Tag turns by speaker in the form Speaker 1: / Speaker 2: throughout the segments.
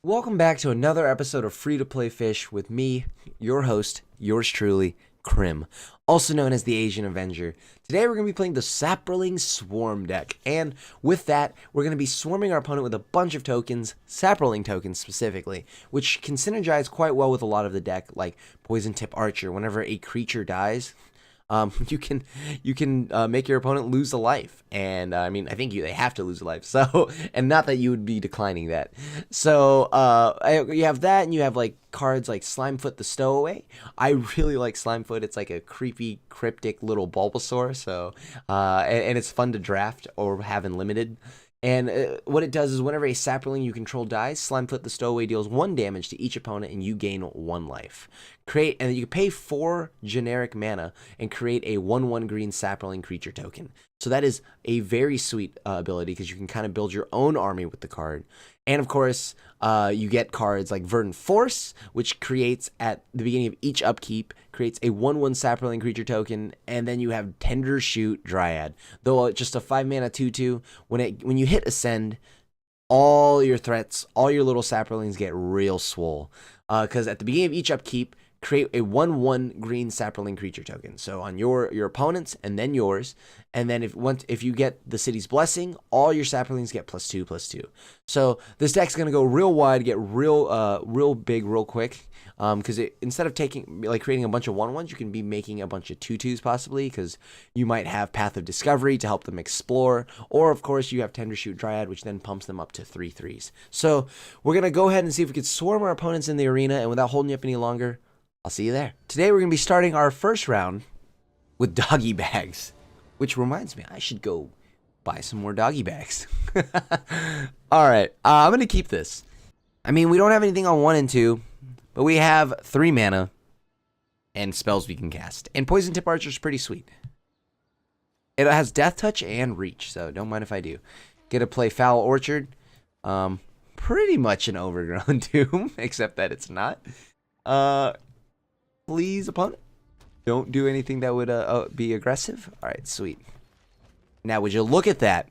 Speaker 1: Welcome back to another episode of Free to Play Fish with me, your host, yours truly, Krim, also known as the Asian Avenger. Today we're going to be playing the Saproling Swarm deck, and with that, we're going to be swarming our opponent with a bunch of tokens, Saproling tokens specifically, which can synergize quite well with a lot of the deck, like Poison Tip Archer. Whenever a creature dies, you can make your opponent lose a life, and I mean, I think they have to lose a life. So, and not that you would be declining that. So, you have that, and you have like cards like Slimefoot the Stowaway. I really like Slimefoot. It's like a creepy, cryptic little Bulbasaur. So, and it's fun to draft or have in limited. And what it does is whenever a Saproling you control dies, Slimefoot the Stowaway deals 1 damage to each opponent and you gain 1 life. And you pay 4 generic mana and create a 1/1 green Saproling creature token. So that is a very sweet ability because you can kind of build your own army with the card. And of course, you get cards like Verdant Force, which creates at the beginning of each upkeep, creates a 1/1 Saproling creature token, and then you have Tender Shoot Dryad. Though just a 5 mana 2/2, when you hit Ascend, all your threats, all your little Saprolings get real swole. Because at the beginning of each upkeep, create a 1/1 green Saproling creature token. So on your opponents and then yours, and then if you get the City's Blessing, all your Saprolings get +2/+2. So this deck's gonna go real wide, get real big, real quick. Because instead of creating a bunch of 1/1s, you can be making a bunch of 2/2s possibly, because you might have Path of Discovery to help them explore, or of course you have Tender Shoot Dryad, which then pumps them up to 3/3s. So we're gonna go ahead and see if we can swarm our opponents in the arena, and without holding you up any longer, I'll see you there. Today we're going to be starting our first round with doggy bags, which reminds me, I should go buy some more doggy bags. Alright, I'm going to keep this. I mean, we don't have anything on 1 and 2, but we have 3 mana and spells we can cast. And Poison Tip Archer is pretty sweet. It has Death Touch and Reach, so don't mind if I do. Get to play Foul Orchard. Pretty much an Overgrown Tomb, except that it's not. Please, opponent, don't do anything that would be aggressive. All right, sweet. Now, would you look at that?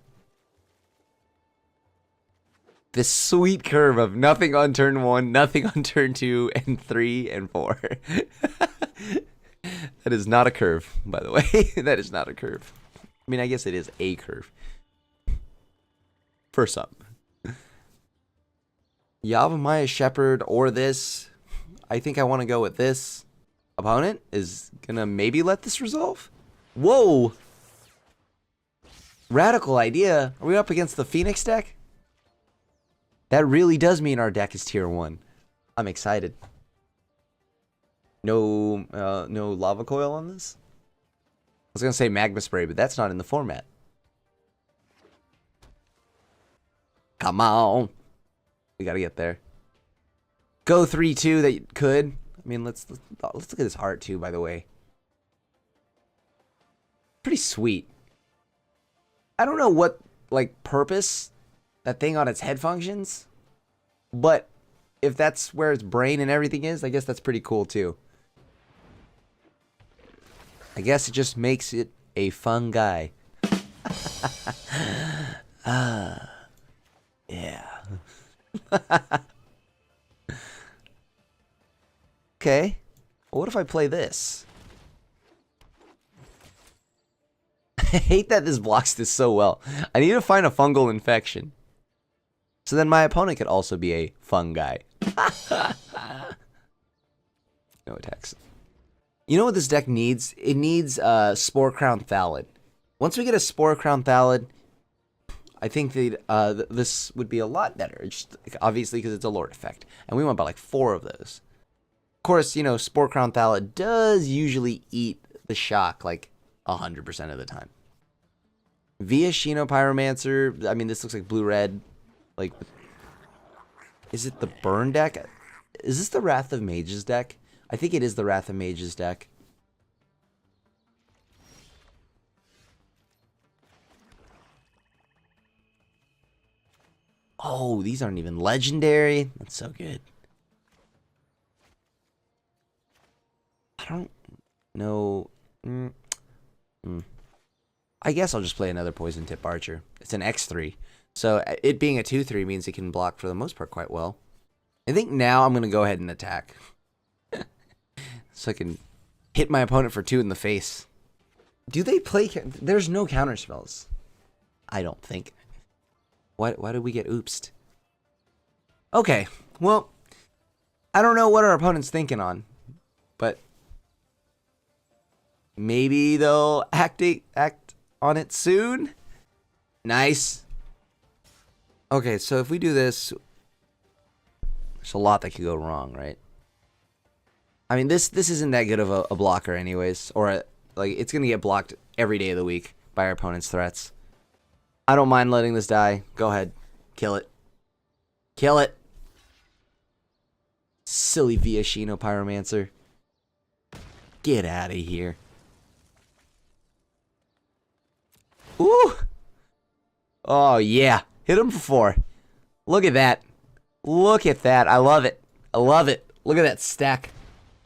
Speaker 1: This sweet curve of nothing on turn 1, nothing on turn 2, and 3 and 4. That is not a curve, by the way. That is not a curve. I mean, I guess it is a curve. First up, Yavimaya Shepherd or this. I think I want to go with this. Opponent is gonna maybe let this resolve. Whoa! Radical idea. Are we up against the Phoenix deck? That really does mean our deck is tier 1. I'm excited. No lava coil on this? I was gonna say magma spray, but that's not in the format. Come on. We gotta get there. Go 3/2 that you could. I mean, let's look at this art too, by the way. Pretty sweet. I don't know what purpose that thing on its head functions, but if that's where its brain and everything is, I guess that's pretty cool too. I guess it just makes it a fun guy. Yeah. Okay, well, what if I play this? I hate that this blocks this so well. I need to find a fungal infection. So then my opponent could also be a fun guy. No attacks. You know what this deck needs? It needs Spore Crown Thallid. Once we get a Spore Crown Thallid, I think that this would be a lot better. Just obviously because it's a Lord effect. And we want about 4 of those. Of course, you know, Spore Crown Thallid does usually eat the shock 100% of the time. Via Shino Pyromancer. I mean, this looks like blue-red. Is it the Burn deck? Is this the Wrath of Mages deck? I think it is the Wrath of Mages deck. Oh, these aren't even legendary. That's so good. I don't know. I guess I'll just play another Poison Tip Archer. It's an X3. So it being a 2/3 means it can block for the most part quite well. I think now I'm going to go ahead and attack. So I can hit my opponent for 2 in the face. Do they play... There's no counter spells. I don't think. Why did we get oopsed? Okay, well, I don't know what our opponent's thinking on, but maybe they'll act on it soon. Nice. Okay, so if we do this, there's a lot that could go wrong, right? I mean, this isn't that good of a blocker anyways, or like it's gonna get blocked every day of the week by our opponent's threats. I don't mind letting this die. Go ahead, kill it. Kill it. Silly Viashino Pyromancer. Get out of here. Ooh. Oh, yeah. Hit him for 4. Look at that. Look at that. I love it. I love it. Look at that stack.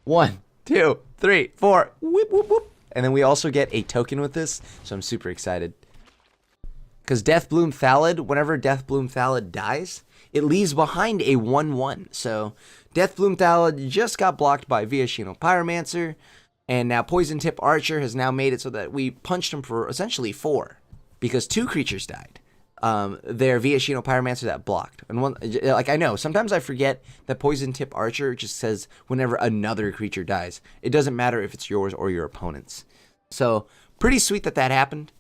Speaker 1: 1, 2, 3, 4. Whoop, whoop, whoop. And then we also get a token with this, so I'm super excited. Because Deathbloom Thallid, whenever Deathbloom Thallid dies, it leaves behind a 1/1. So Deathbloom Thallid just got blocked by Viashino Pyromancer, and now Poison Tip Archer has now made it so that we punched him for essentially 4, because 2 creatures died. They're Viashino Pyromancer that blocked. And one, like, I know, sometimes I forget that Poison Tip Archer just says whenever another creature dies. It doesn't matter if it's yours or your opponent's. So, pretty sweet that that happened.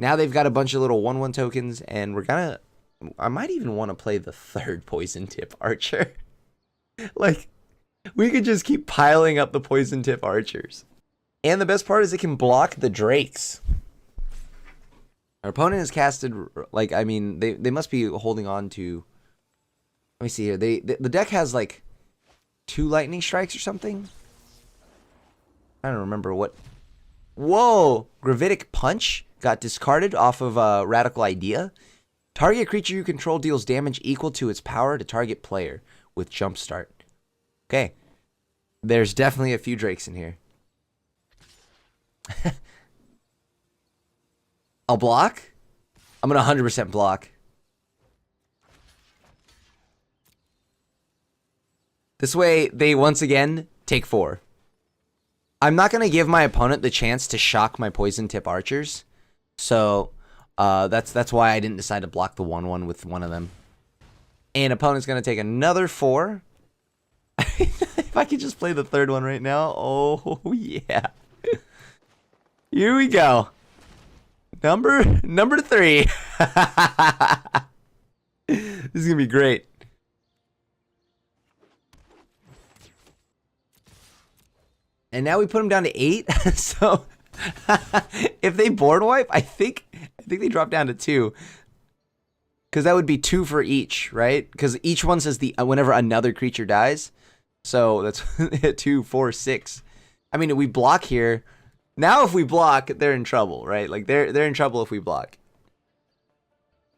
Speaker 1: Now they've got a bunch of little 1/1 tokens, and we're gonna... I might even want to play the 3rd Poison Tip Archer. Like, we could just keep piling up the Poison Tip Archers. And the best part is it can block the Drakes. Our opponent has casted, like, I mean, they must be holding on to... Let me see here. The deck has, like, 2 Lightning Strikes or something? I don't remember what... Whoa! Gravitic Punch got discarded off of Radical Idea. Target creature you control deals damage equal to its power to target player with Jumpstart. Okay. There's definitely a few Drakes in here. I'll block. I'm going to 100% block. This way, they once again take 4. I'm not going to give my opponent the chance to shock my Poison Tip Archers. So, that's why I didn't decide to block the 1/1 with one of them. And opponent's going to take another 4. If I could just play the 3rd one right now. Oh, yeah. Here we go. Number 3. This is going to be great. And now we put them down to 8. So if they board wipe, I think they drop down to 2. Because that would be 2 for each, right? Because each one says whenever another creature dies. So that's 2, 4, 6. I mean, we block here. Now if we block, they're in trouble, right? Like they're in trouble if we block.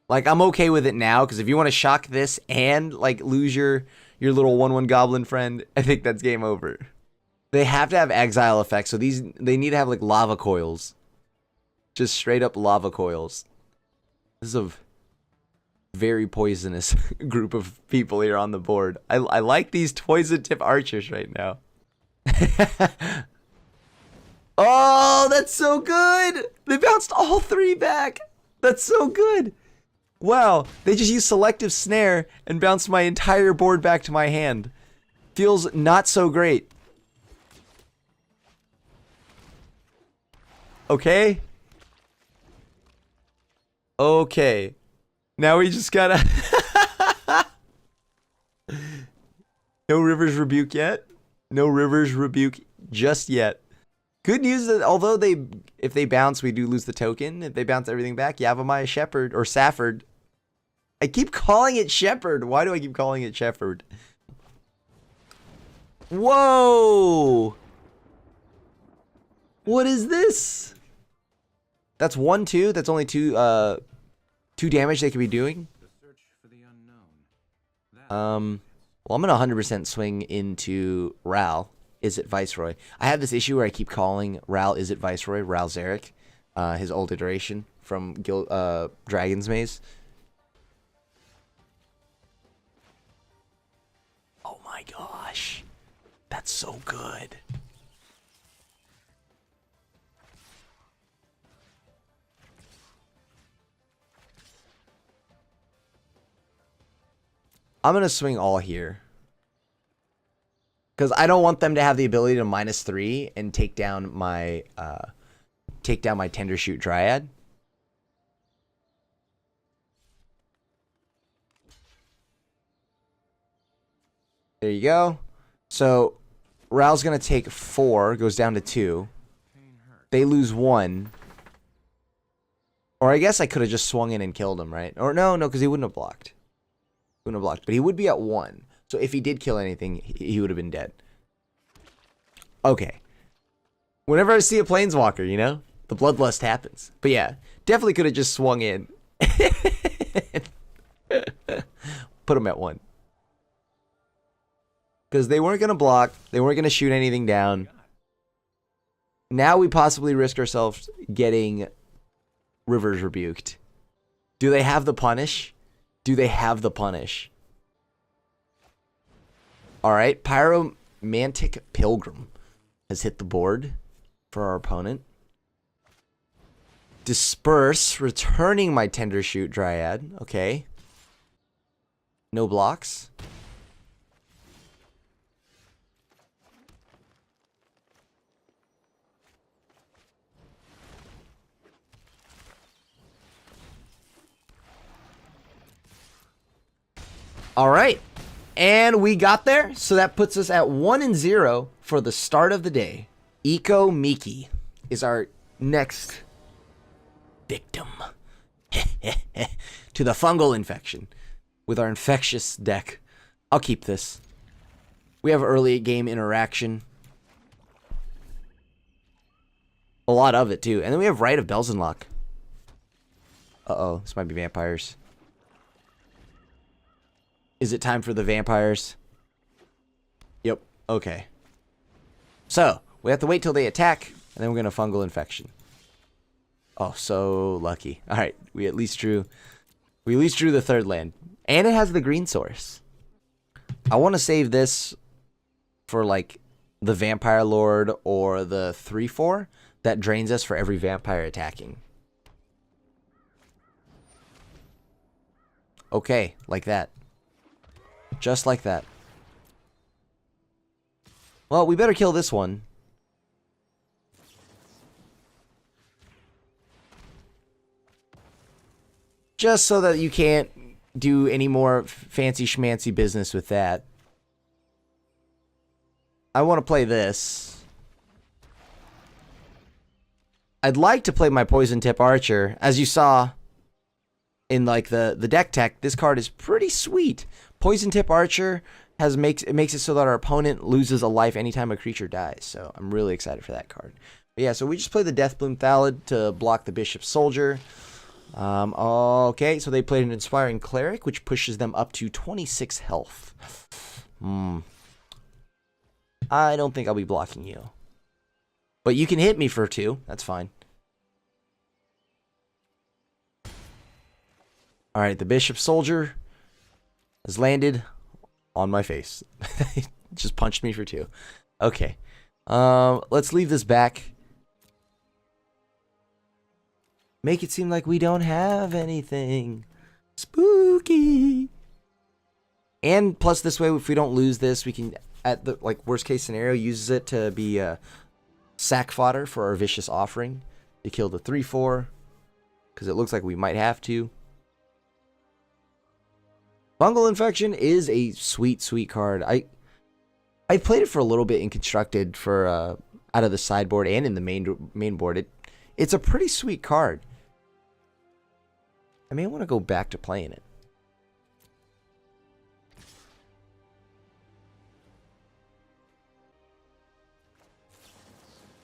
Speaker 1: Like I'm okay with it now, because if you want to shock this and like lose your little 1/1 goblin friend, I think that's game over. They have to have exile effects, so they need to have like lava coils. Just straight up lava coils. This is a very poisonous group of people here on the board. I like these Poison Tip Archers right now. Oh, that's so good! They bounced all 3 back! That's so good! Wow, they just used Selective Snare and bounced my entire board back to my hand. Feels not so great. Okay. Okay. Now we just gotta... No River's Rebuke yet. No River's Rebuke just yet. Good news that although if they bounce, we do lose the token. If they bounce everything back, Yavimaya Shepherd, or Safford. I keep calling it Shepherd. Why do I keep calling it Shepherd? Whoa! What is this? That's 1/2. That's only 2 damage they could be doing. Well, I'm gonna 100% swing into Ral. Is it Viceroy? I have this issue where I keep calling Ral Is It Viceroy, Ral Zarek, his old iteration from Dragon's Maze. my gosh. That's so good. I'm going to swing all here. Because I don't want them to have the ability to -3 and take down my Tender Shoot Dryad. There you go. So Ral's going to take 4, goes down to 2. They lose 1. Or I guess I could have just swung in and killed him, right? Or no, because he wouldn't have blocked. Wouldn't have blocked, but he would be at 1. So if he did kill anything, he would have been dead. Okay. Whenever I see a planeswalker, you know, the bloodlust happens. But yeah, definitely could have just swung in. Put him at 1. Because they weren't going to block. They weren't going to shoot anything down. Now we possibly risk ourselves getting Rivers rebuked. Do they have the punish? Do they have the punish? Alright, Pyromantic Pilgrim has hit the board for our opponent. Disperse, returning my Tender Shoot Dryad. Okay. No blocks. Alright. And we got there, so that puts us at 1-0 for the start of the day. Eco Miki is our next victim to the fungal infection with our infectious deck. I'll keep this. We have early game interaction. A lot of it, too. And then we have Rite of Belzenlock. Uh-oh, this might be vampires. Is it time for the vampires? Yep. Okay. So, we have to wait till they attack, and then we're going to fungal infection. Oh, so lucky. All right, we at least drew the third land. And it has the green source. I want to save this for, like, the Vampire Lord or the 3/4 that drains us for every vampire attacking. Okay, like that. Just like that. Well, we better kill this one. Just so that you can't do any more fancy schmancy business with that. I want to play this. I'd like to play my Poison Tip Archer. As you saw in like the deck tech, this card is pretty sweet. Poison Tip Archer makes it so that our opponent loses a life anytime a creature dies. So I'm really excited for that card. But yeah, so we just play the Deathbloom Thallid to block the Bishop Soldier. Okay, so they played an Inspiring Cleric, which pushes them up to 26 health. I don't think I'll be blocking you. But you can hit me for 2. That's fine. Alright, the Bishop Soldier has landed on my face. Just punched me for 2. Okay. Let's leave this back. Make it seem like we don't have anything. Spooky. And plus this way, if we don't lose this, we can, at the worst case scenario, use it to be sack fodder for our Vicious Offering to kill the 3/4. Because it looks like we might have to. Fungal Infection is a sweet, sweet card. I played it for a little bit in Constructed for out of the sideboard and in the main board. It's a pretty sweet card. I may want to go back to playing it.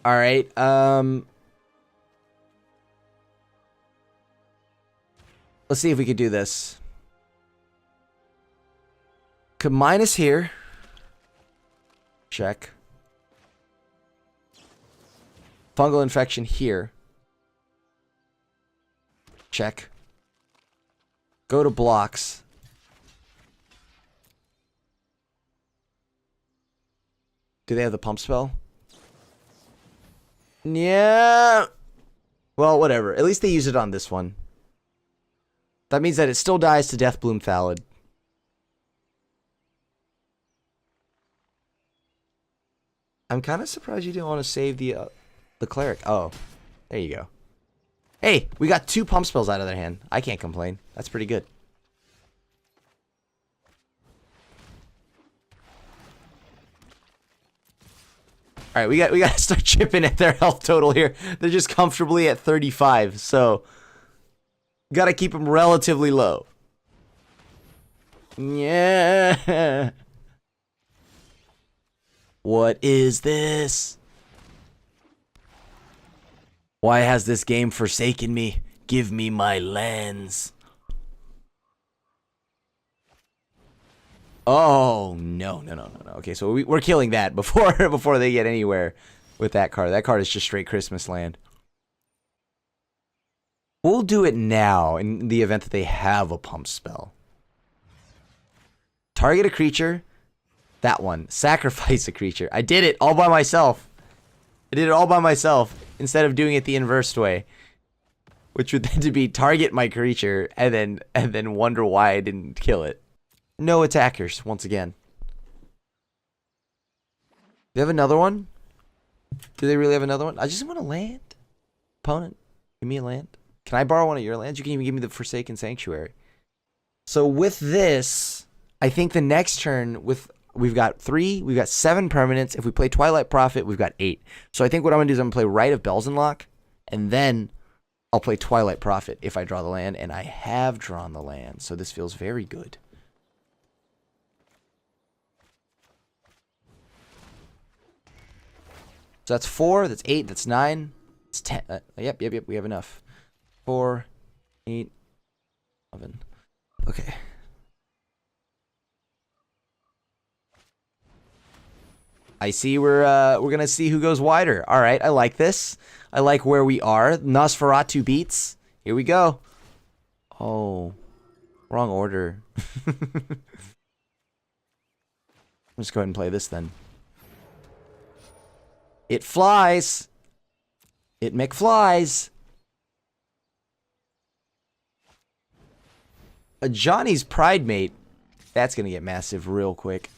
Speaker 1: All right. Let's see if we could do this. Could minus here. Check. Fungal Infection here. Check. Go to blocks. Do they have the pump spell? Yeah. Well, whatever. At least they use it on this one. That means that it still dies to Deathbloom Thallid. I'm kind of surprised you didn't want to save the cleric. Oh, there you go. Hey, we got 2 pump spells out of their hand. I can't complain. That's pretty good. All right, we got to start chipping at their health total here. They're just comfortably at 35, so got to keep them relatively low. Yeah. What is this? Why has this game forsaken me? Give me my lands. Oh, no. Okay, so we're killing that before they get anywhere with that card. That card is just straight Christmas land. We'll do it now in the event that they have a pump spell. Target a creature. That one. Sacrifice a creature. I did it all by myself. Instead of doing it the inverse way. Which would then to be target my creature and then wonder why I didn't kill it. No attackers, once again. They have another one? Do they really have another one? I just want a land. Opponent, give me a land. Can I borrow one of your lands? You can even give me the Forsaken Sanctuary. So with this, I think the next turn we've got 3, we've got 7 permanents. If we play Twilight Prophet, we've got 8. So I think what I'm gonna do is I'm gonna play Rite of Belzenlock, and then I'll play Twilight Prophet if I draw the land, and I have drawn the land, so this feels very good. So that's 4, that's 8, that's 9, it's 10. Yep, we have enough. 4, 8, 11. Okay. I see we're gonna see who goes wider. All right, I like this. I like where we are. Nosferatu beats. Here we go. Oh, wrong order. Let's go ahead and play this then. It flies. It McFlies. A Johnny's Pride Mate. That's gonna get massive real quick.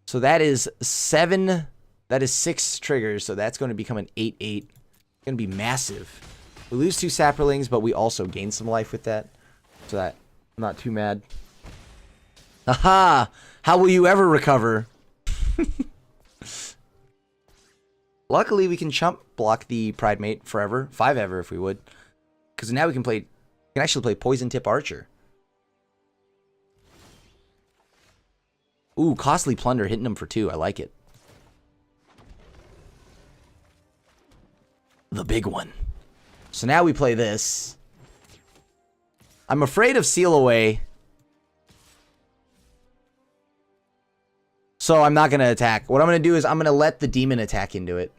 Speaker 1: So that is 7. That is 6 triggers. So that's going to become an 8/8. Going to be massive. We lose 2 saprolings, but we also gain some life with that. So that I'm not too mad. Aha! How will you ever recover? Luckily, we can chump block the Pride Mate forever, 5 ever if we would, because now we can actually play Poison Tip Archer. Ooh, Costly Plunder hitting him for 2. I like it. The big one. So now we play this. I'm afraid of Seal Away. So I'm not going to attack. What I'm going to do is I'm going to let the demon attack into it.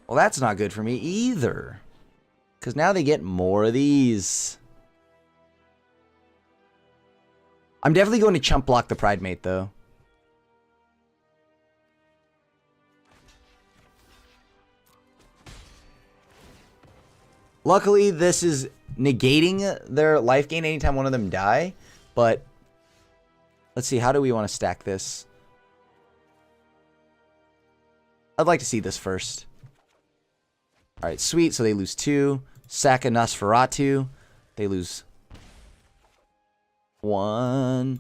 Speaker 1: Well, that's not good for me either. Because now they get more of these. I'm definitely going to chump block the Pride Mate, though. Luckily, this is negating their life gain anytime one of them die. But let's see, how do we want to stack this? I'd like to see this first. All right, sweet. So they lose 2. Sack a Nosferatu. They lose 1.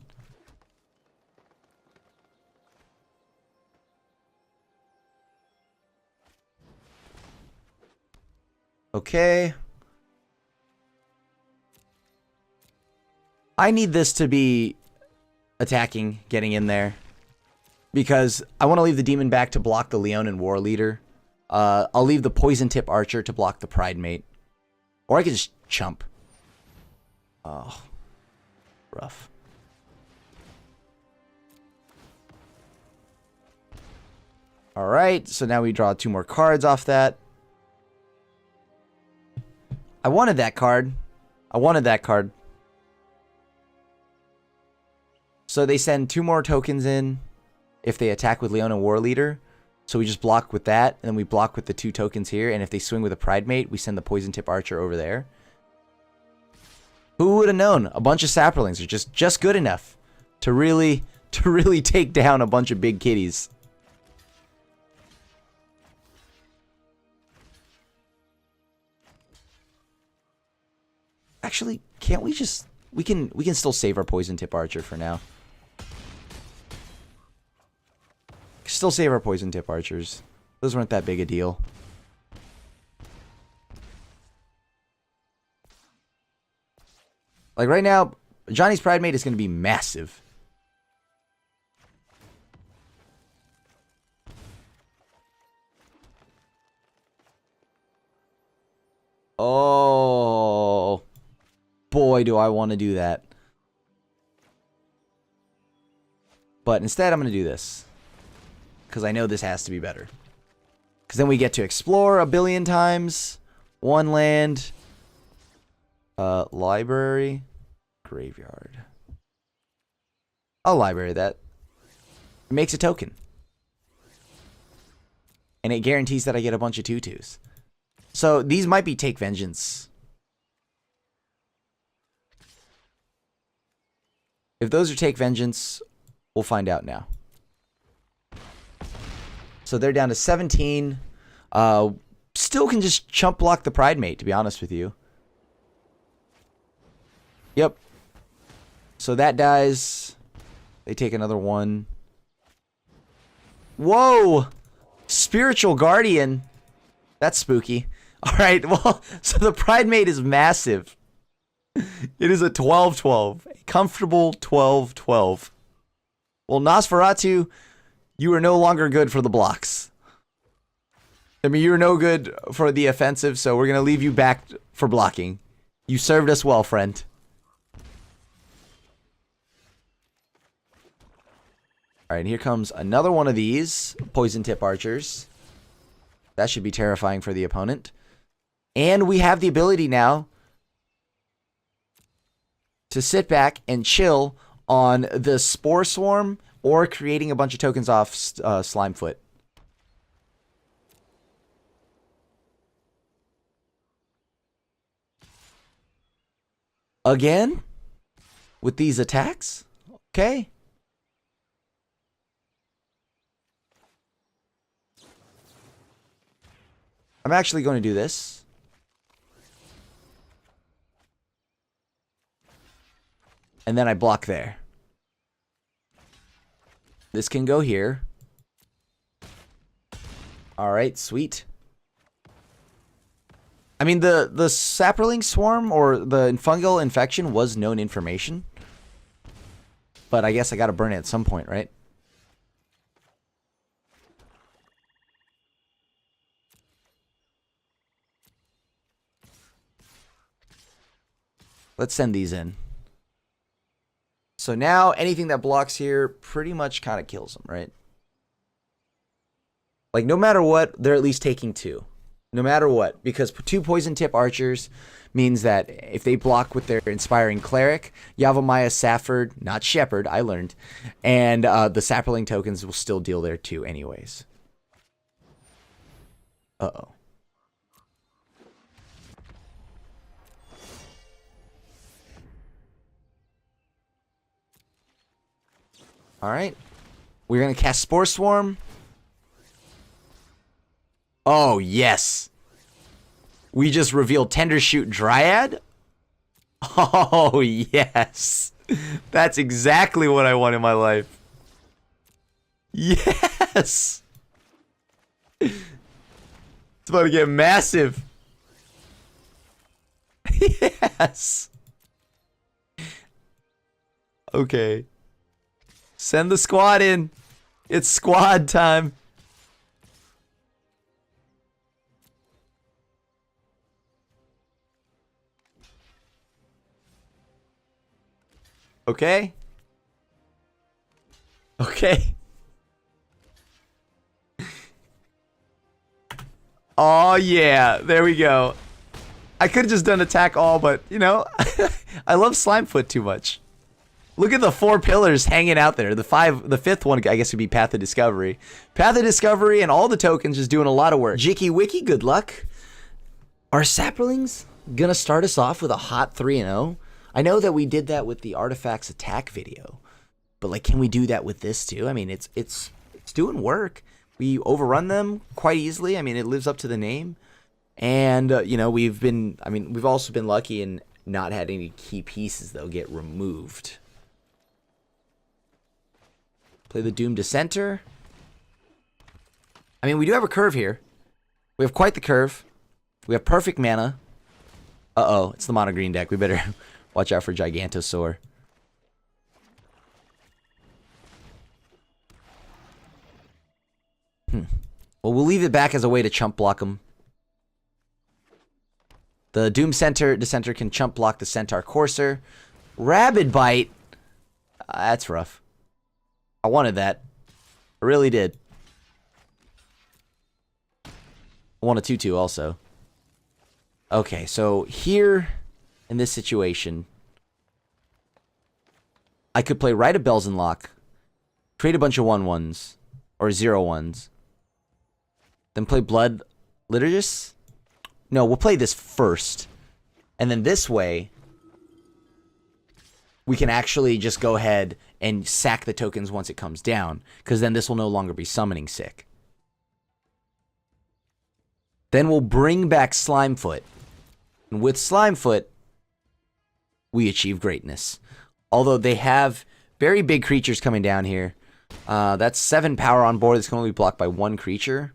Speaker 1: Okay. I need this to be attacking, getting in there. Because I want to leave the demon back to block the Leonin War Leader. I'll leave the Poison Tip Archer to block the Pride Mate. Or I could just chump. Oh. Rough. Alright, so now we draw 2 more cards off that. I wanted that card. I wanted that card. So they send 2 more tokens in if they attack with Leona War Leader. So we just block with that, and then we block with the 2 tokens here. And if they swing with a Pride Mate, we send the Poison Tip Archer over there. Who would have known? A bunch of Saprolings are just good enough to really take down a bunch of big kitties. Actually, can't we just... We can still save our Poison Tip Archer for now. Still save our Poison Tip Archers. Those weren't that big a deal. Like right now, Johnny's Pride Mate is going to be massive. Oh, boy, do I want to do that. But instead, I'm going to do this. Because I know this has to be better. Because then we get to explore a billion times. 1 land. Library. Graveyard. I'll library that. It makes a token. And it guarantees that I get a bunch of tutus. So these might be Take Vengeance. If those are Take Vengeance, we'll find out now. So they're down to 17. Still can just chump block the Pride Mate, to be honest with you. Yep. So that dies. They take another 1. Whoa! Spiritual Guardian. That's spooky. Alright, well, so the Pride Mate is massive. It is a 12-12. A comfortable 12-12. Well, Nosferatu, you are no longer good for the blocks. I mean, you're no good for the offensive, so we're going to leave you back for blocking. You served us well, friend. Alright, here comes another one of these Poison Tip Archers. That should be terrifying for the opponent. And we have the ability now to sit back and chill on the Spore Swarm or creating a bunch of tokens off Slimefoot. Again? With these attacks? Okay. I'm actually going to do this. And then I block there. This can go here. Alright, sweet. I mean, the Saproling Swarm or the Fungal Infection was known information. But I guess I gotta burn it at some point, right? Let's send these in. So now anything that blocks here pretty much kind of kills them, right? Like no matter what, they're at least taking 2. No matter what. Because 2 Poison Tip Archers means that if they block with their Inspiring Cleric, Yavimaya Safford, not Shepherd, I learned, and the Saproling tokens will still deal there too anyways. Uh-oh. Alright. We're going to cast Spore Swarm. Oh, yes. We just revealed Tender Shoot Dryad. Oh, yes. That's exactly what I want in my life. Yes. It's about to get massive. Yes. Okay. Send the squad in. It's squad time. Okay. Okay. Oh, yeah. There we go. I could have just done attack all, but, you know, I love Slimefoot too much. Look at the 4 pillars hanging out there. The fifth one, I guess, would be Path of Discovery. Path of Discovery and all the tokens just doing a lot of work. Jicky Wiki, good luck. Are saprolings gonna start us off with a hot 3-0? I know that we did that with the Artifacts attack video, but like, can we do that with this too? I mean, it's doing work. We overrun them quite easily. I mean, it lives up to the name. And, you know, we've also been lucky in not had any key pieces, though, get removed. Play the Doom Dissenter. I mean, we do have a curve here. We have quite the curve. We have perfect mana. Uh-oh, it's the mono green deck. We better watch out for Gigantosaur. Well, we'll leave it back as a way to chump block them. The Doom Dissenter can chump block the Centaur Courser. Rabid Bite. That's rough. I wanted that. I really did. I want a 2/2 also. Okay, so here in this situation, I could play Rite of Bells and Lock, create a bunch of 1/1s or 0/1s, then play Blood Liturgist. No, we'll play this first. And then this way, we can actually just go ahead and sack the tokens once it comes down, because then this will no longer be summoning sick. Then we'll bring back Slimefoot. And with Slimefoot, we achieve greatness. Although they have very big creatures coming down here. That's 7 power on board. That's going to be blocked by 1 creature.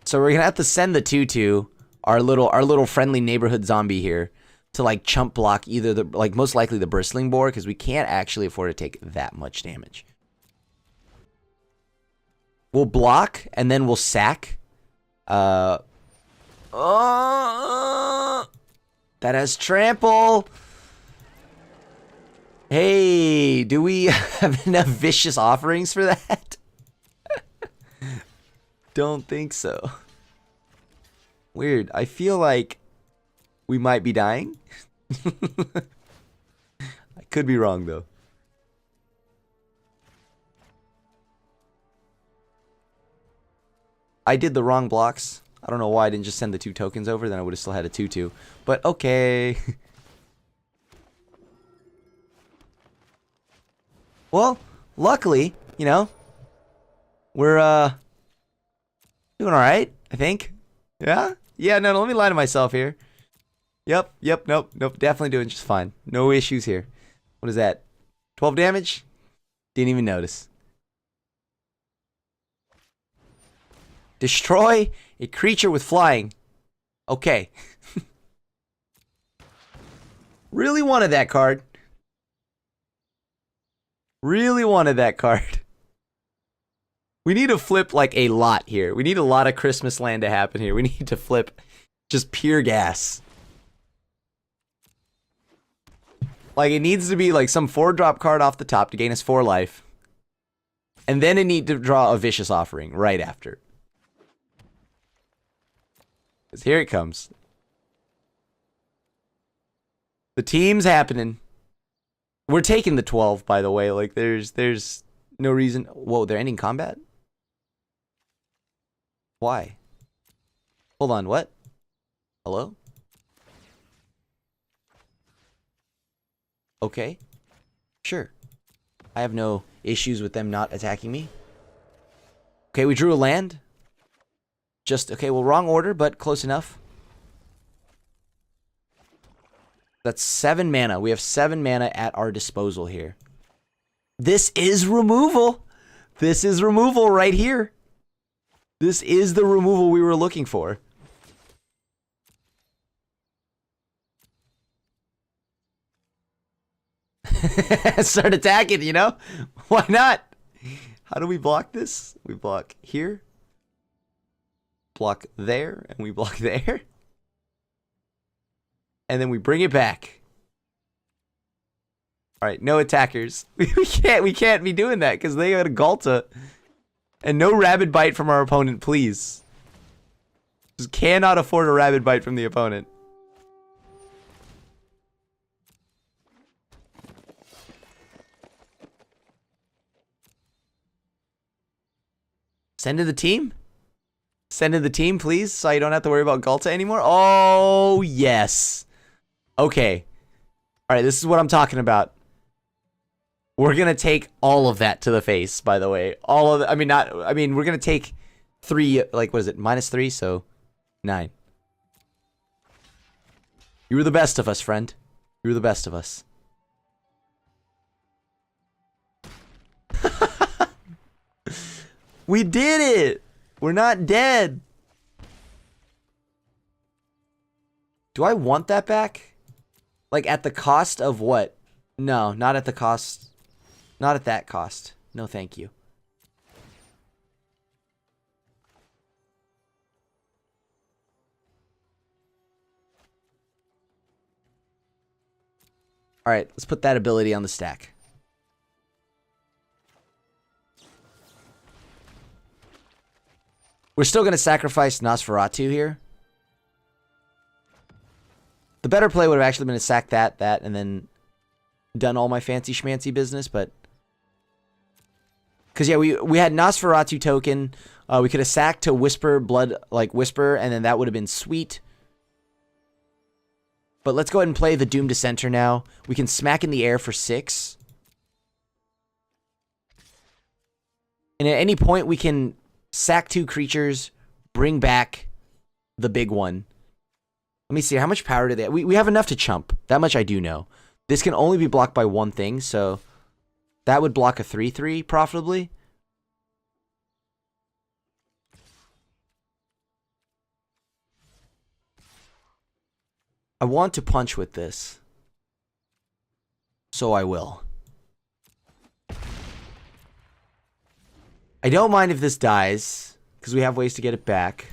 Speaker 1: So we're gonna have to send the 2/2, our little friendly neighborhood zombie here, to like chump block either the most likely the bristling boar, because we can't actually afford to take that much damage. We'll block and then we'll sack. That has trample. Hey, do we have enough vicious offerings for that? Don't think so. Weird. I feel like we might be dying. I could be wrong, though. I did the wrong blocks. I don't know why I didn't just send the 2 tokens over. Then I would have still had a 2/2. But okay. Well, luckily, you know, we're doing all right, I think. Yeah? Yeah, no, let me lie to myself here. Yep, nope, definitely doing just fine. No issues here. What is that? 12 damage? Didn't even notice. Destroy a creature with flying. Okay. Really wanted that card. Really wanted that card. We need to flip like a lot here. We need a lot of Christmas land to happen here. We need to flip just pure gas. Like, it needs to be like some 4-drop card off the top to gain us 4 life. And then it needs to draw a Vicious Offering right after. Because here it comes. The team's happening. We're taking the 12, by the way. Like, there's no reason. Whoa, they're ending combat? Why? Hold on, what? Hello? Okay. Sure. I have no issues with them not attacking me. Okay, we drew a land. Just, okay, well, wrong order, but close enough. That's 7 mana. We have 7 mana at our disposal here. This is removal. This is removal right here. This is the removal we were looking for. Start attacking, you know? Why not? How do we block this? We block here. Block there. And we block there. And then we bring it back. All right, no attackers. We can't be doing that because they got a Galta. And no rabid bite from our opponent, please. Just cannot afford a rabid bite from the opponent. Send to the team? Send to the team, please, so you don't have to worry about Galta anymore. Oh, yes. Okay. All right, this is what I'm talking about. We're going to take all of that to the face, by the way. All of it. We're going to take 3, like, what is it? -3, so 9. You were the best of us, friend. You were the best of us. We did it! We're not dead. Do I want that back? Like, at the cost of what? No, not at the cost. Not at that cost. No, thank you. Alright, let's put that ability on the stack. We're still going to sacrifice Nosferatu here. The better play would have actually been to sack that, and then done all my fancy schmancy business, but... Because, yeah, we had Nosferatu token. We could have sacked to Whisper, Blood, like Whisper, and then that would have been sweet. But let's go ahead and play the Doom Dissenter now. We can smack in the air for 6. And at any point, we can sack 2 creatures, bring back the big one. Let me see, how much power do they have? We have enough to chump. That much I do know. This can only be blocked by one thing, so that would block a 3/3 profitably. I want to punch with this, so I will. I don't mind if this dies, because we have ways to get it back.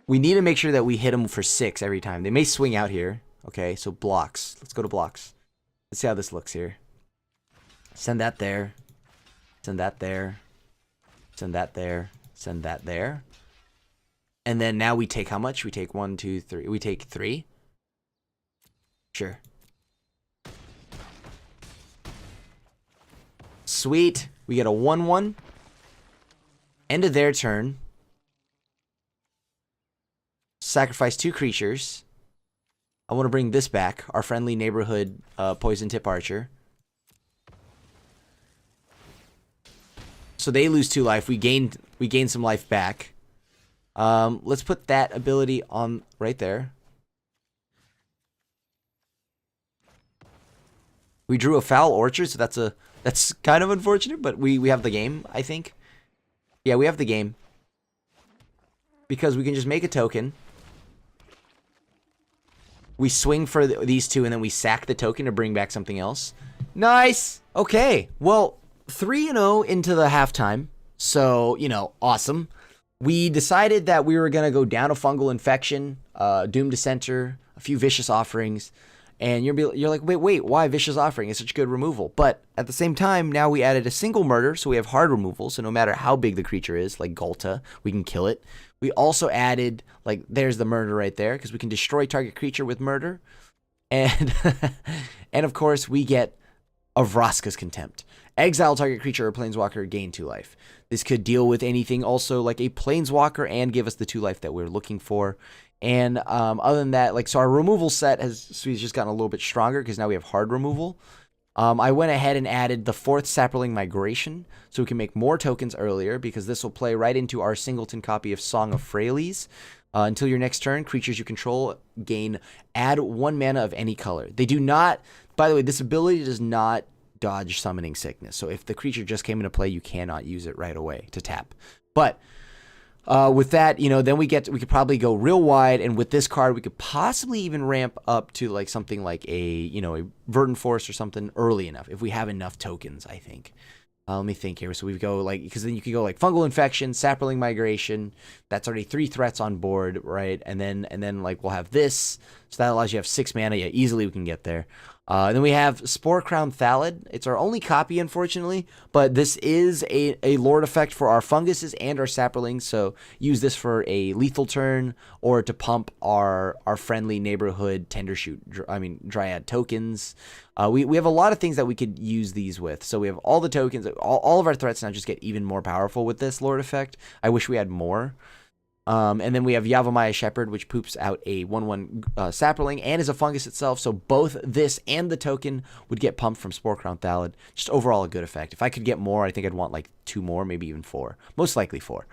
Speaker 1: We need to make sure that we hit them for 6 every time. They may swing out here. Okay, so blocks. Let's go to blocks. Let's see how this looks here. Send that there. Send that there. Send that there. Send that there. And then now we take how much? We take 1, 2, 3. We take 3. Sure. Sweet. We get a 1/1. End of their turn. Sacrifice 2 creatures. I want to bring this back. Our friendly neighborhood poison tip archer. So they lose 2 life. We gain some life back. Let's put that ability on right there. We drew a foul orchard, so that's kind of unfortunate, but we have the game, I think. Yeah, we have the game. Because we can just make a token. We swing for these 2, and then we sack the token to bring back something else. Nice! Okay, well, 3-0 into the halftime. So, awesome. We decided that we were going to go down a fungal infection, Doom Dissenter, a few vicious offerings. And you're like, wait, why vicious offering? It's such good removal. But at the same time, now we added a single murder, so we have hard removal. So no matter how big the creature is, like Galta, we can kill it. We also added, like, there's the murder right there, because we can destroy target creature with murder. And, and of course, we get a Vraska's Contempt. Exile target creature or planeswalker, gain 2 life. This could deal with anything also like a planeswalker and give us the 2 life that we're looking for. And other than that, like, so our removal set has just gotten a little bit stronger because now we have hard removal. I went ahead and added the 4th Saproling Migration, so we can make more tokens earlier, because this will play right into our singleton copy of Song of Freyalise. Until your next turn, creatures you control add 1 mana of any color. They do not, by the way, this ability does not dodge Summoning Sickness. So if the creature just came into play, you cannot use it right away to tap. But with that, then we could probably go real wide, and with this card, we could possibly even ramp up to like something like a Verdant Force or something early enough if we have enough tokens, I think. Let me think here. So we go like, because then you could go like Fungal Infection, Saproling Migration. That's already 3 threats on board, right? And then like we'll have this, so that allows you to have 6 mana. Yeah, easily we can get there. Then we have Spore Crown Thallid. It's our only copy, unfortunately, but this is a Lord effect for our funguses and our saprolings, so use this for a lethal turn or to pump our friendly neighborhood Dryad tokens. We have a lot of things that we could use these with, so we have all the tokens. All of our threats now just get even more powerful with this Lord effect. I wish we had more. And then we have Yavimaya Shepherd, which poops out a 1/1 Saproling and is a fungus itself. So both this and the token would get pumped from Spore Crown Thallid. Just overall a good effect. If I could get more, I think I'd want like 2 more, maybe even 4. Most likely 4.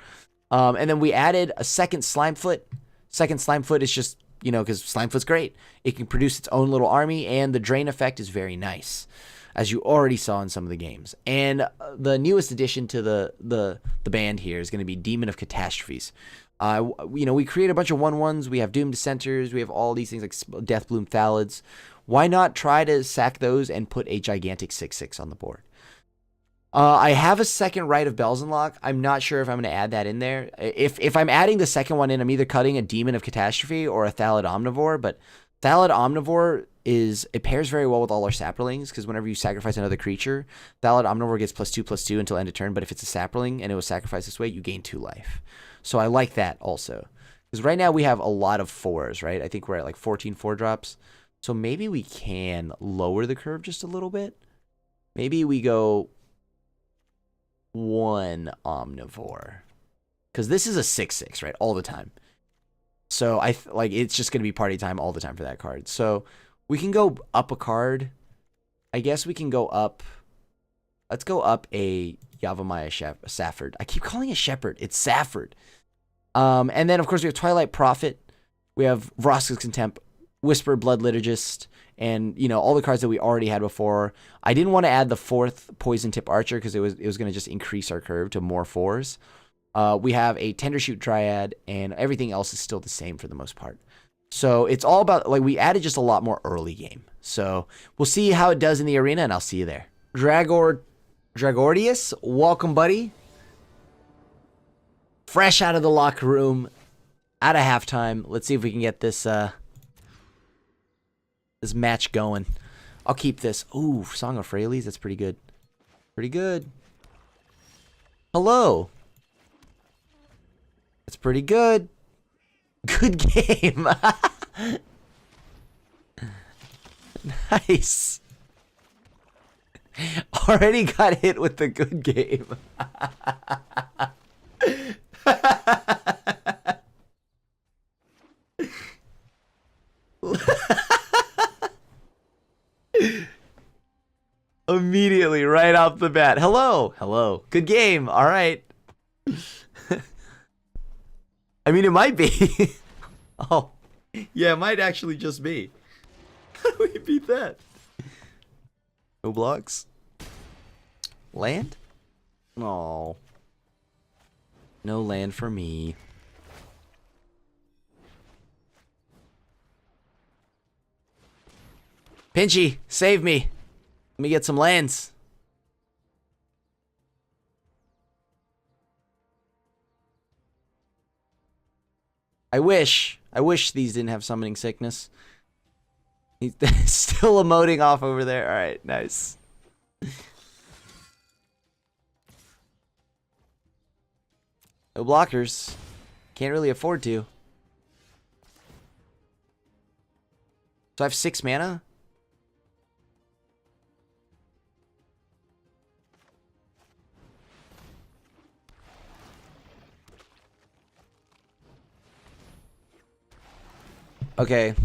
Speaker 1: And then we added a second Slimefoot. Second Slimefoot is just, because Slimefoot's great. It can produce its own little army, and the drain effect is very nice, as you already saw in some of the games. And the newest addition to the band here is going to be Demon of Catastrophes. We create a bunch of 1/1s. We have Doom Dissenters. We have all these things like Deathbloom Thallids. Why not try to sack those and put a gigantic 6/6 on the board? I have a second Rite of Belzenlock. I'm not sure if I'm going to add that in there. If I'm adding the second one in, I'm either cutting a Demon of Catastrophe or a Thallid Omnivore. But Thallid Omnivore it pairs very well with all our saprolings, because whenever you sacrifice another creature, Thallid Omnivore gets +2/+2 until end of turn. But if it's a saproling and it was sacrificed this way, you gain 2 life. So I like that also. Because right now we have a lot of 4s, right? I think we're at like 14 4-drops. So maybe we can lower the curve just a little bit. Maybe we go 1 Omnivore. Because this is a 6/6, right? All the time. So it's just going to be party time all the time for that card. So we can go up a card. I guess we can go up. Let's go up a Yavimaya Safford. I keep calling it Shepherd. It's Safford. And then, of course, we have Twilight Prophet. We have Vraska's Contempt, Whisper, Blood Liturgist, and, all the cards that we already had before. I didn't want to add the 4th Poison Tip Archer because it was going to just increase our curve to more 4s. We have a Tendershoot Dryad, and everything else is still the same for the most part. So it's all about, we added just a lot more early game. So we'll see how it does in the arena, and I'll see you there. Dragordius, welcome, buddy. Fresh out of the locker room, out of halftime. Let's see if we can get this this match going. I'll keep this. Ooh, Song of Freyleys. That's pretty good. Pretty good. Hello. That's pretty good. Good game. Nice. Already got hit with the good game. Immediately, right off the bat. Hello. Good game. All right. I mean, it might be. Oh, yeah, it might actually just be. How do we beat that? No blocks. Land? Oh. No land for me. Pinchy, save me. Let me get some lands. I wish these didn't have summoning sickness. He's still emoting off over there. All right, nice. No blockers. Can't really afford to. So I have 6 mana. Okay.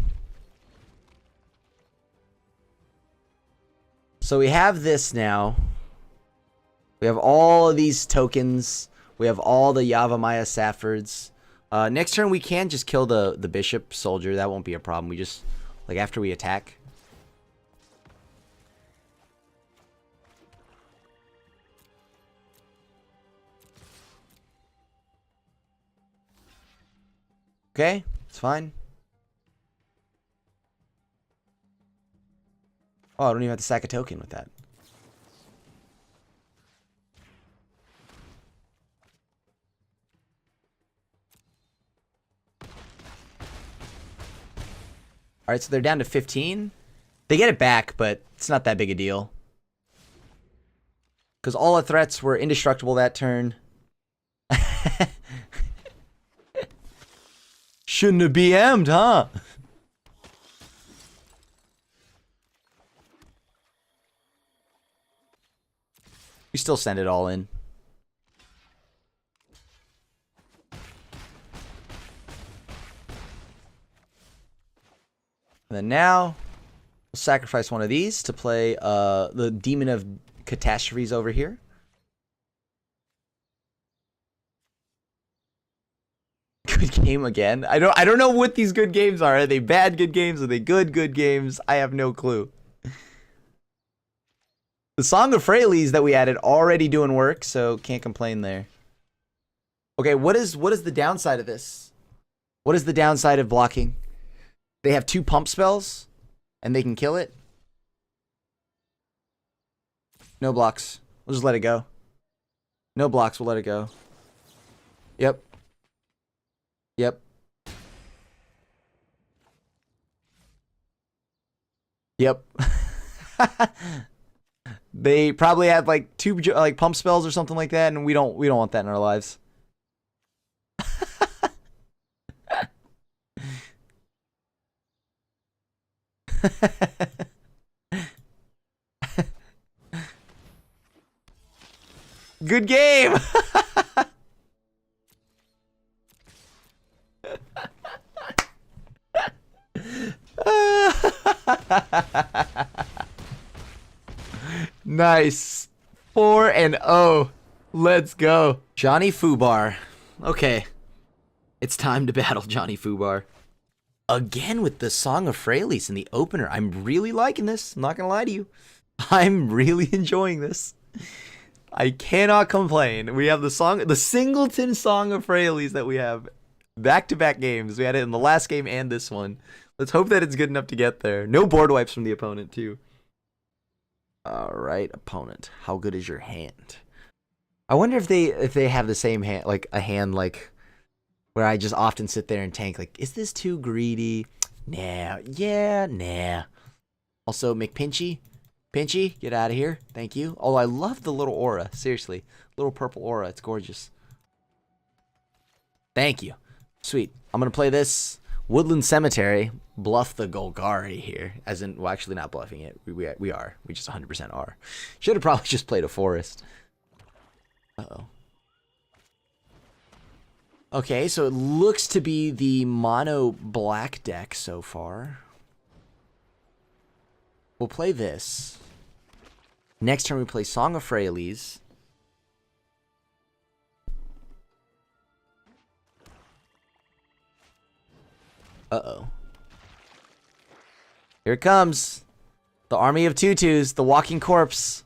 Speaker 1: So we have this now. We have all of these tokens. We have all the Yavimaya Saffords. Next turn we can just kill the Bishop Soldier. That won't be a problem. We just, after we attack. Okay, it's fine. Oh, I don't even have to sack a token with that. Alright, so they're down to 15. They get it back, but it's not that big a deal. Because all the threats were indestructible that turn. Shouldn't have BM'd, huh? We still send it all in. And then now, we'll sacrifice one of these to play the Demon of Catastrophes over here. Good game again. I don't know what these good games are. Are they bad good games? Are they good games? I have no clue. The Song of Freyalise that we added already doing work, so can't complain there. Okay, what is the downside of this? What is the downside of blocking? They have 2 pump spells, and they can kill it. No blocks. We'll just let it go. No blocks, we'll let it go. Yep. Yep. Yep. They probably had like 2 like pump spells or something like that, and we don't want that in our lives. Good game. Nice. 4-0. Let's go. Johnny Fubar. Okay. It's time to battle Johnny Fubar. Again with the Song of Freyalise in the opener. I'm really liking this. I'm not going to lie to you. I'm really enjoying this. I cannot complain. We have the Singleton Song of Freyalise that we have back-to-back games. We had it in the last game and this one. Let's hope that it's good enough to get there. No board wipes from the opponent, too. All right, opponent. How good is your hand? I wonder if they have the same hand, like a hand like where I just often sit there and tank. Like, is this too greedy? Nah. Yeah, nah. Also, McPinchy. Pinchy, get out of here. Thank you. Oh, I love the little aura. Seriously. Little purple aura. It's gorgeous. Thank you. Sweet. I'm going to play this Woodland Cemetery. Bluff the Golgari here. As in, well, actually not bluffing it. We are. We just 100% are. Should have probably just played a forest. Uh-oh. Okay, so it looks to be the mono black deck so far. We'll play this. Next turn we play Song of Freyalise. Uh-oh. Here it comes. The army of tutus, the walking corpse.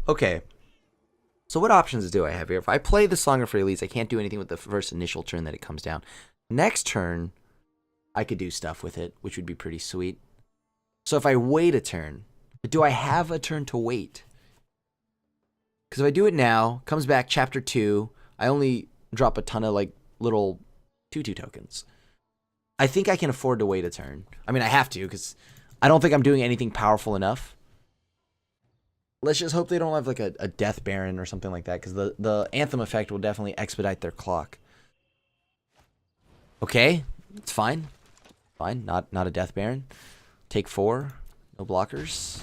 Speaker 1: Okay. So what options do I have here? If I play the Song of Freyalise, I can't do anything with the first initial turn that it comes down. Next turn, I could do stuff with it, which would be pretty sweet. So if I wait a turn, do I have a turn to wait? Because if I do it now, comes back chapter 2, I only drop a ton of like little tutu tokens. I think I can afford to wait a turn. I mean, I have to, because I don't think I'm doing anything powerful enough. Let's just hope they don't have like a Death Baron or something like that, because the Anthem effect will definitely expedite their clock. Okay, it's fine. Fine, not a Death Baron. Take 4, no blockers.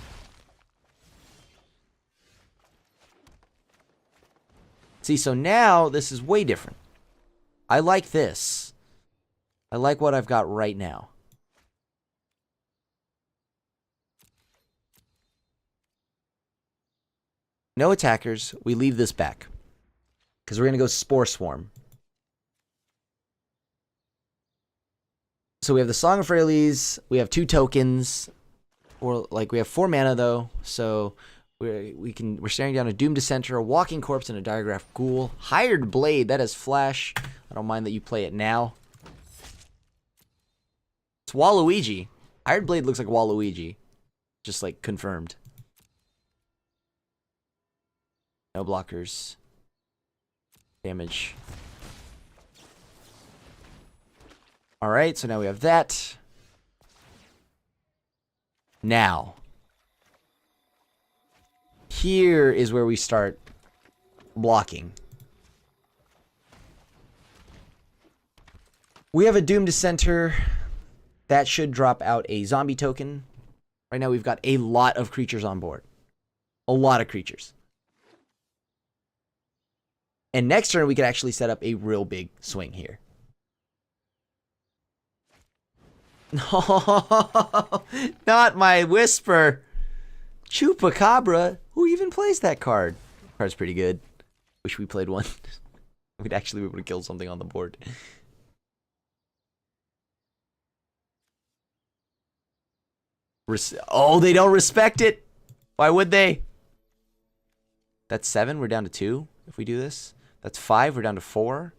Speaker 1: See, so now this is way different. I like this. I like what I've got right now. No attackers. We leave this back. Because we're going to go Spore Swarm. So we have the Song of Freyalise. We have 2 tokens. Or like we have 4 mana though. So we're staring down a Doomed Dissenter, a Walking Corpse, and a Diregraph Ghoul. Hired Blade. That has flash. I don't mind that you play it now. It's Waluigi. Hired Blade looks like Waluigi. Just like confirmed. No blockers. Damage. Alright, so now we have that. Now, here is where we start blocking. We have a Doom Dissenter. That should drop out a zombie token. Right now we've got a lot of creatures on board. A lot of creatures. And next turn we could actually set up a real big swing here. No, not my Whisper. Chupacabra. Who even plays that card? Card's pretty good. Wish we played one. We'd actually be able to kill something on the board. Oh, they don't respect it. Why would they? That's 7. We're down to 2 if we do this. That's 5. We're down to 4.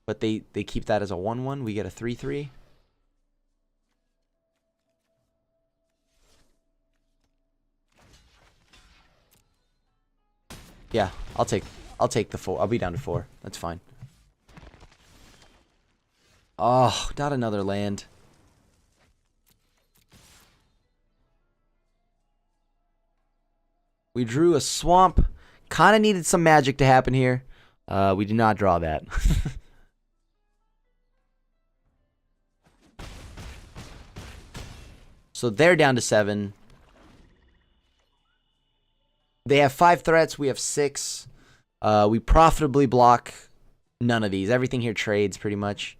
Speaker 1: But they keep that as a 1-1. We get a 3-3. Yeah, I'll take the 4. I'll be down to 4. That's fine. Oh, not another land. We drew a swamp. Kind of needed some magic to happen here. We did not draw that. So they're down to 7. They have 5 threats. We have 6. We profitably block none of these. Everything here trades pretty much.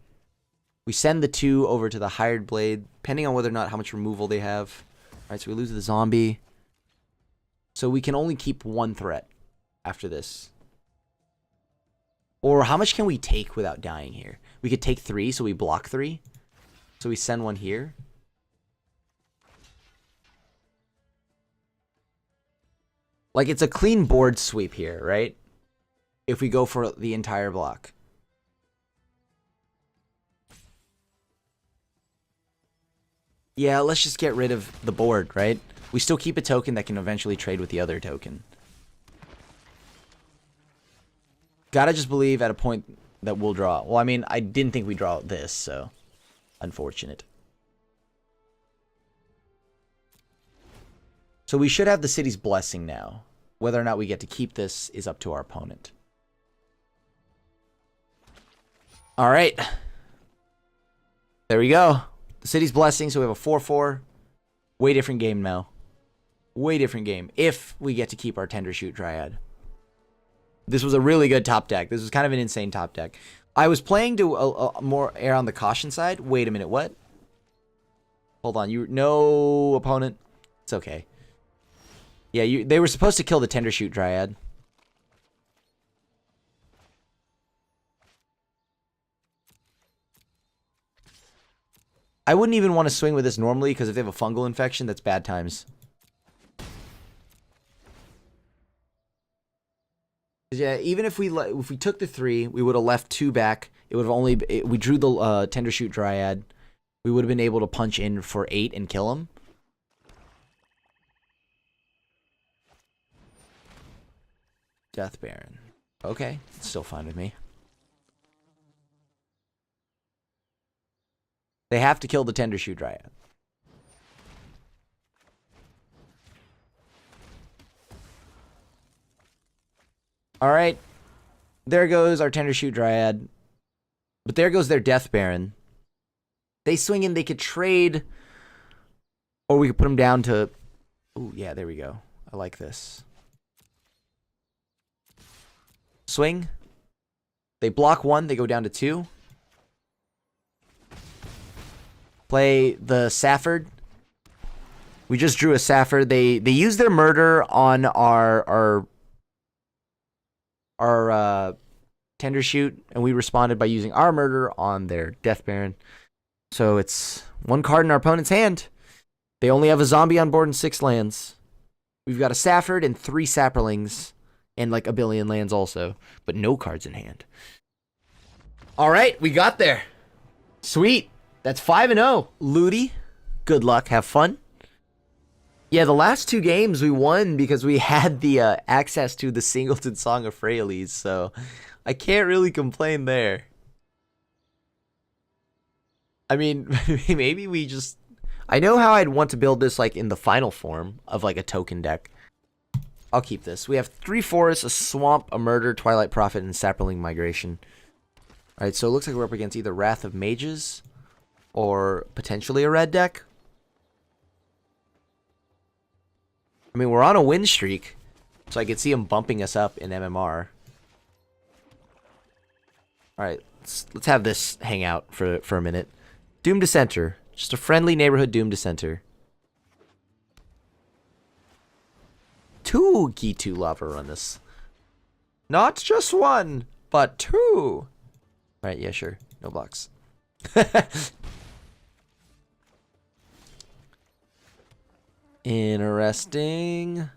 Speaker 1: We send the 2 over to the Hired Blade, depending on whether or not how much removal they have. All right, so we lose the zombie. So we can only keep 1 threat after this. Or how much can we take without dying here? We could take 3, so we block 3. So we send 1 here. Like, it's a clean board sweep here, right? If we go for the entire block. Yeah, let's just get rid of the board, right? We still keep a token that can eventually trade with the other token. Gotta just believe at a point that we'll draw. Well, I mean, I didn't think we'd draw this, so unfortunate. So we should have the city's blessing now. Whether or not we get to keep this is up to our opponent. All right. There we go. The city's blessing, so we have a 4-4. Way different game now. Way different game. If we get to keep our Tendershoot Dryad. This was a really good top deck. This was kind of an insane top deck. I was playing to more err on the caution side. Wait a minute, what? Hold on. No opponent. It's okay. Yeah, they were supposed to kill the Tendershoot Dryad. I wouldn't even want to swing with this normally, because if they have a fungal infection, that's bad times. Yeah, even if we took the 3, we would have left 2 back. It would have only... we drew the Tendershoot Dryad. We would have been able to punch in for 8 and kill him. Death Baron. Okay, it's still fine with me. They have to kill the Tendershoot Dryad. Alright. There goes our Tendershoot Dryad. But there goes their Death Baron. They swing in, they could trade. Or we could put them down to... Ooh, yeah, there we go. I like this. Swing. They block 1, they go down to 2. Play the Safford. We just drew a Safford. They used their murder on our Tendershoot, and we responded by using our murder on their Death Baron. So it's 1 card in our opponent's hand. They only have a zombie on board and 6 lands. We've got a Safford and 3 Saprolings, and like a billion lands also, but no cards in hand. All right, we got there. Sweet. That's 5-0. Looty, good luck. Have fun. Yeah, the last 2 games we won because we had the access to the Singleton Song of Freyalise, so I can't really complain there. I mean, maybe we just... I know how I'd want to build this like in the final form of like a token deck. I'll keep this. We have 3 forests, a swamp, a murder, Twilight Prophet, and Saproling Migration. Alright, so it looks like we're up against either Wrath of Mages or potentially a red deck. I mean, we're on a win streak, so I could see him bumping us up in MMR. Alright, let's have this hang out for a minute. Doom Dissenter. Just a friendly neighborhood Doom Dissenter. 2 Gitu Lava run this. Not just 1, but 2. Alright, yeah, sure. No blocks. Interesting.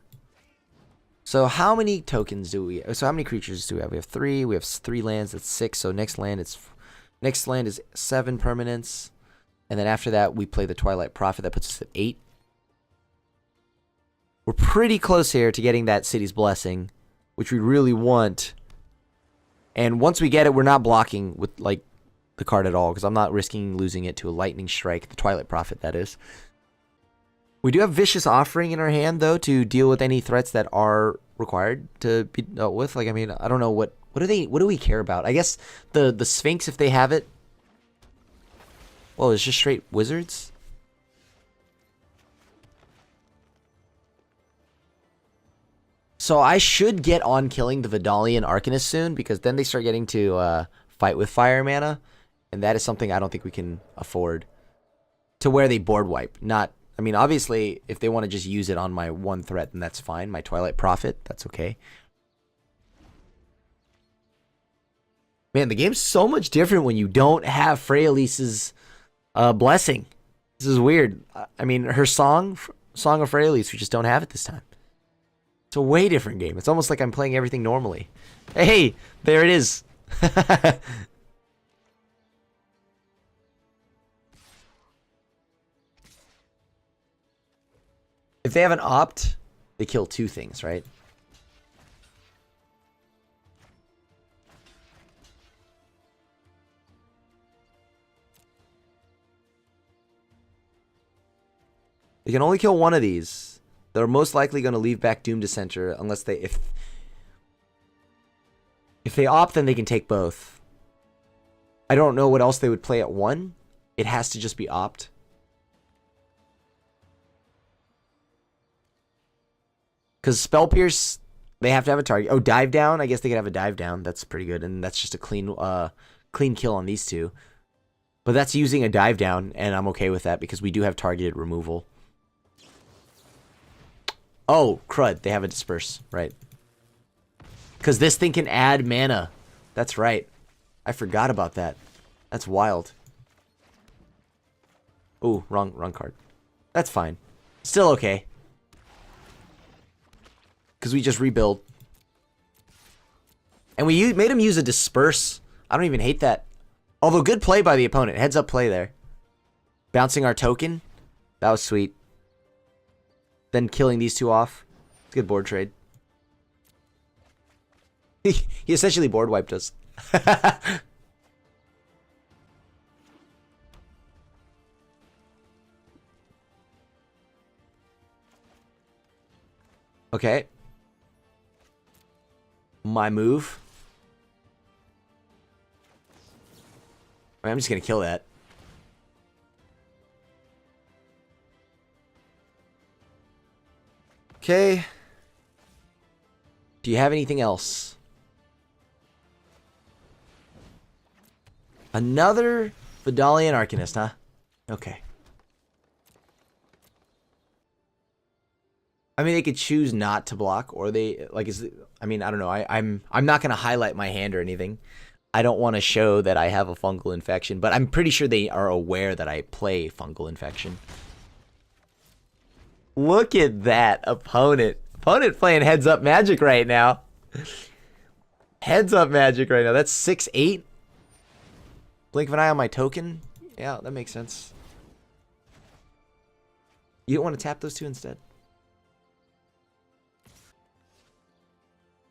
Speaker 1: So how many tokens do we... So how many creatures do we have? We have 3. We have 3 lands. That's 6. So next land is 7 permanents. And then after that, we play the Twilight Prophet. That puts us at 8. We're pretty close here to getting that City's Blessing, which we really want. And once we get it, we're not blocking with like the card at all, because I'm not risking losing it to a Lightning Strike, the Twilight Prophet, that is. We do have Vicious Offering in our hand, though, to deal with any threats that are required to be dealt with. Like, I mean, I don't know what do we care about? I guess the Sphinx, if they have it. Well, it's just straight wizards. So I should get on killing the Vidalian Arcanist soon, because then they start getting to fight with fire mana, and that is something I don't think we can afford. To where they board wipe, not. I mean, obviously, if they want to just use it on my one threat, then that's fine. My Twilight Prophet, that's okay. Man, the game's so much different when you don't have Freyalise's blessing. This is weird. I mean, her Song of Freyalise, we just don't have it this time. It's a way different game. It's almost like I'm playing everything normally. Hey, there it is. If they have an opt, they kill 2 things, right? They can only kill 1 of these. They're most likely going to leave back Doom Dissenter unless they... If they opt, then they can take both. I don't know what else they would play at 1. It has to just be opt. Because Spell Pierce, they have to have a target. Oh, Dive Down. I guess they could have a Dive Down. That's pretty good. And that's just a clean kill on these 2. But that's using a Dive Down, and I'm okay with that because we do have targeted removal. Oh, crud. They have a Disperse. Right. Because this thing can add mana. That's right. I forgot about that. That's wild. Ooh, wrong card. That's fine. Still okay. Because we just rebuild. And we made him use a Disperse. I don't even hate that. Although, good play by the opponent. Heads up play there. Bouncing our token. That was sweet. Then killing these 2 off. It's a good board trade. He essentially board wiped us. Okay. My move. I'm just going to kill that. Okay. Do you have anything else? Another Vidalian Arcanist, huh? Okay. I mean, they could choose not to block, or they like. I mean, I don't know. I'm not gonna highlight my hand or anything. I don't want to show that I have a fungal infection, but I'm pretty sure they are aware that I play fungal infection. Look at that opponent. Opponent playing heads up magic right now. Heads up magic right now. That's 6-8. Blink of an eye on my token. Yeah, that makes sense. You don't want to tap those 2 instead?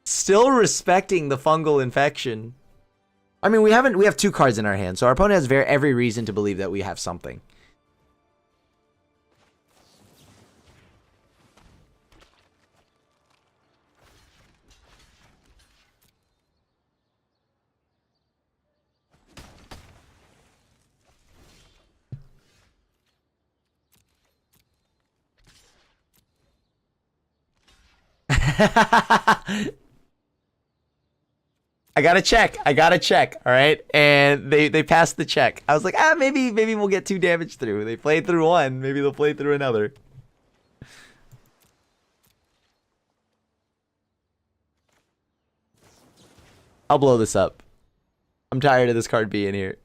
Speaker 1: Still respecting the fungal infection. I mean, we have 2 cards in our hand, so our opponent has every reason to believe that we have something. I gotta check. All right, and they passed the check. I was like, maybe we'll get 2 damage through. They played through one. Maybe they'll play through another. I'll blow this up. I'm tired of this card being here.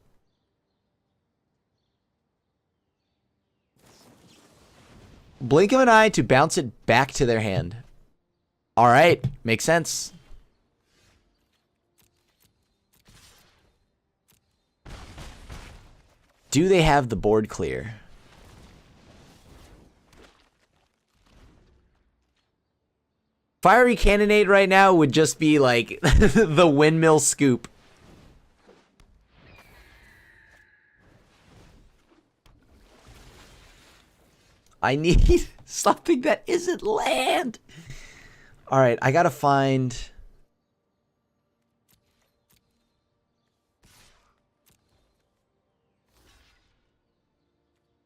Speaker 1: Blink of an eye to bounce it back to their hand. All right, makes sense. Do they have the board clear? Fiery Cannonade right now would just be like the windmill scoop. I need something that isn't land. All right, I gotta find...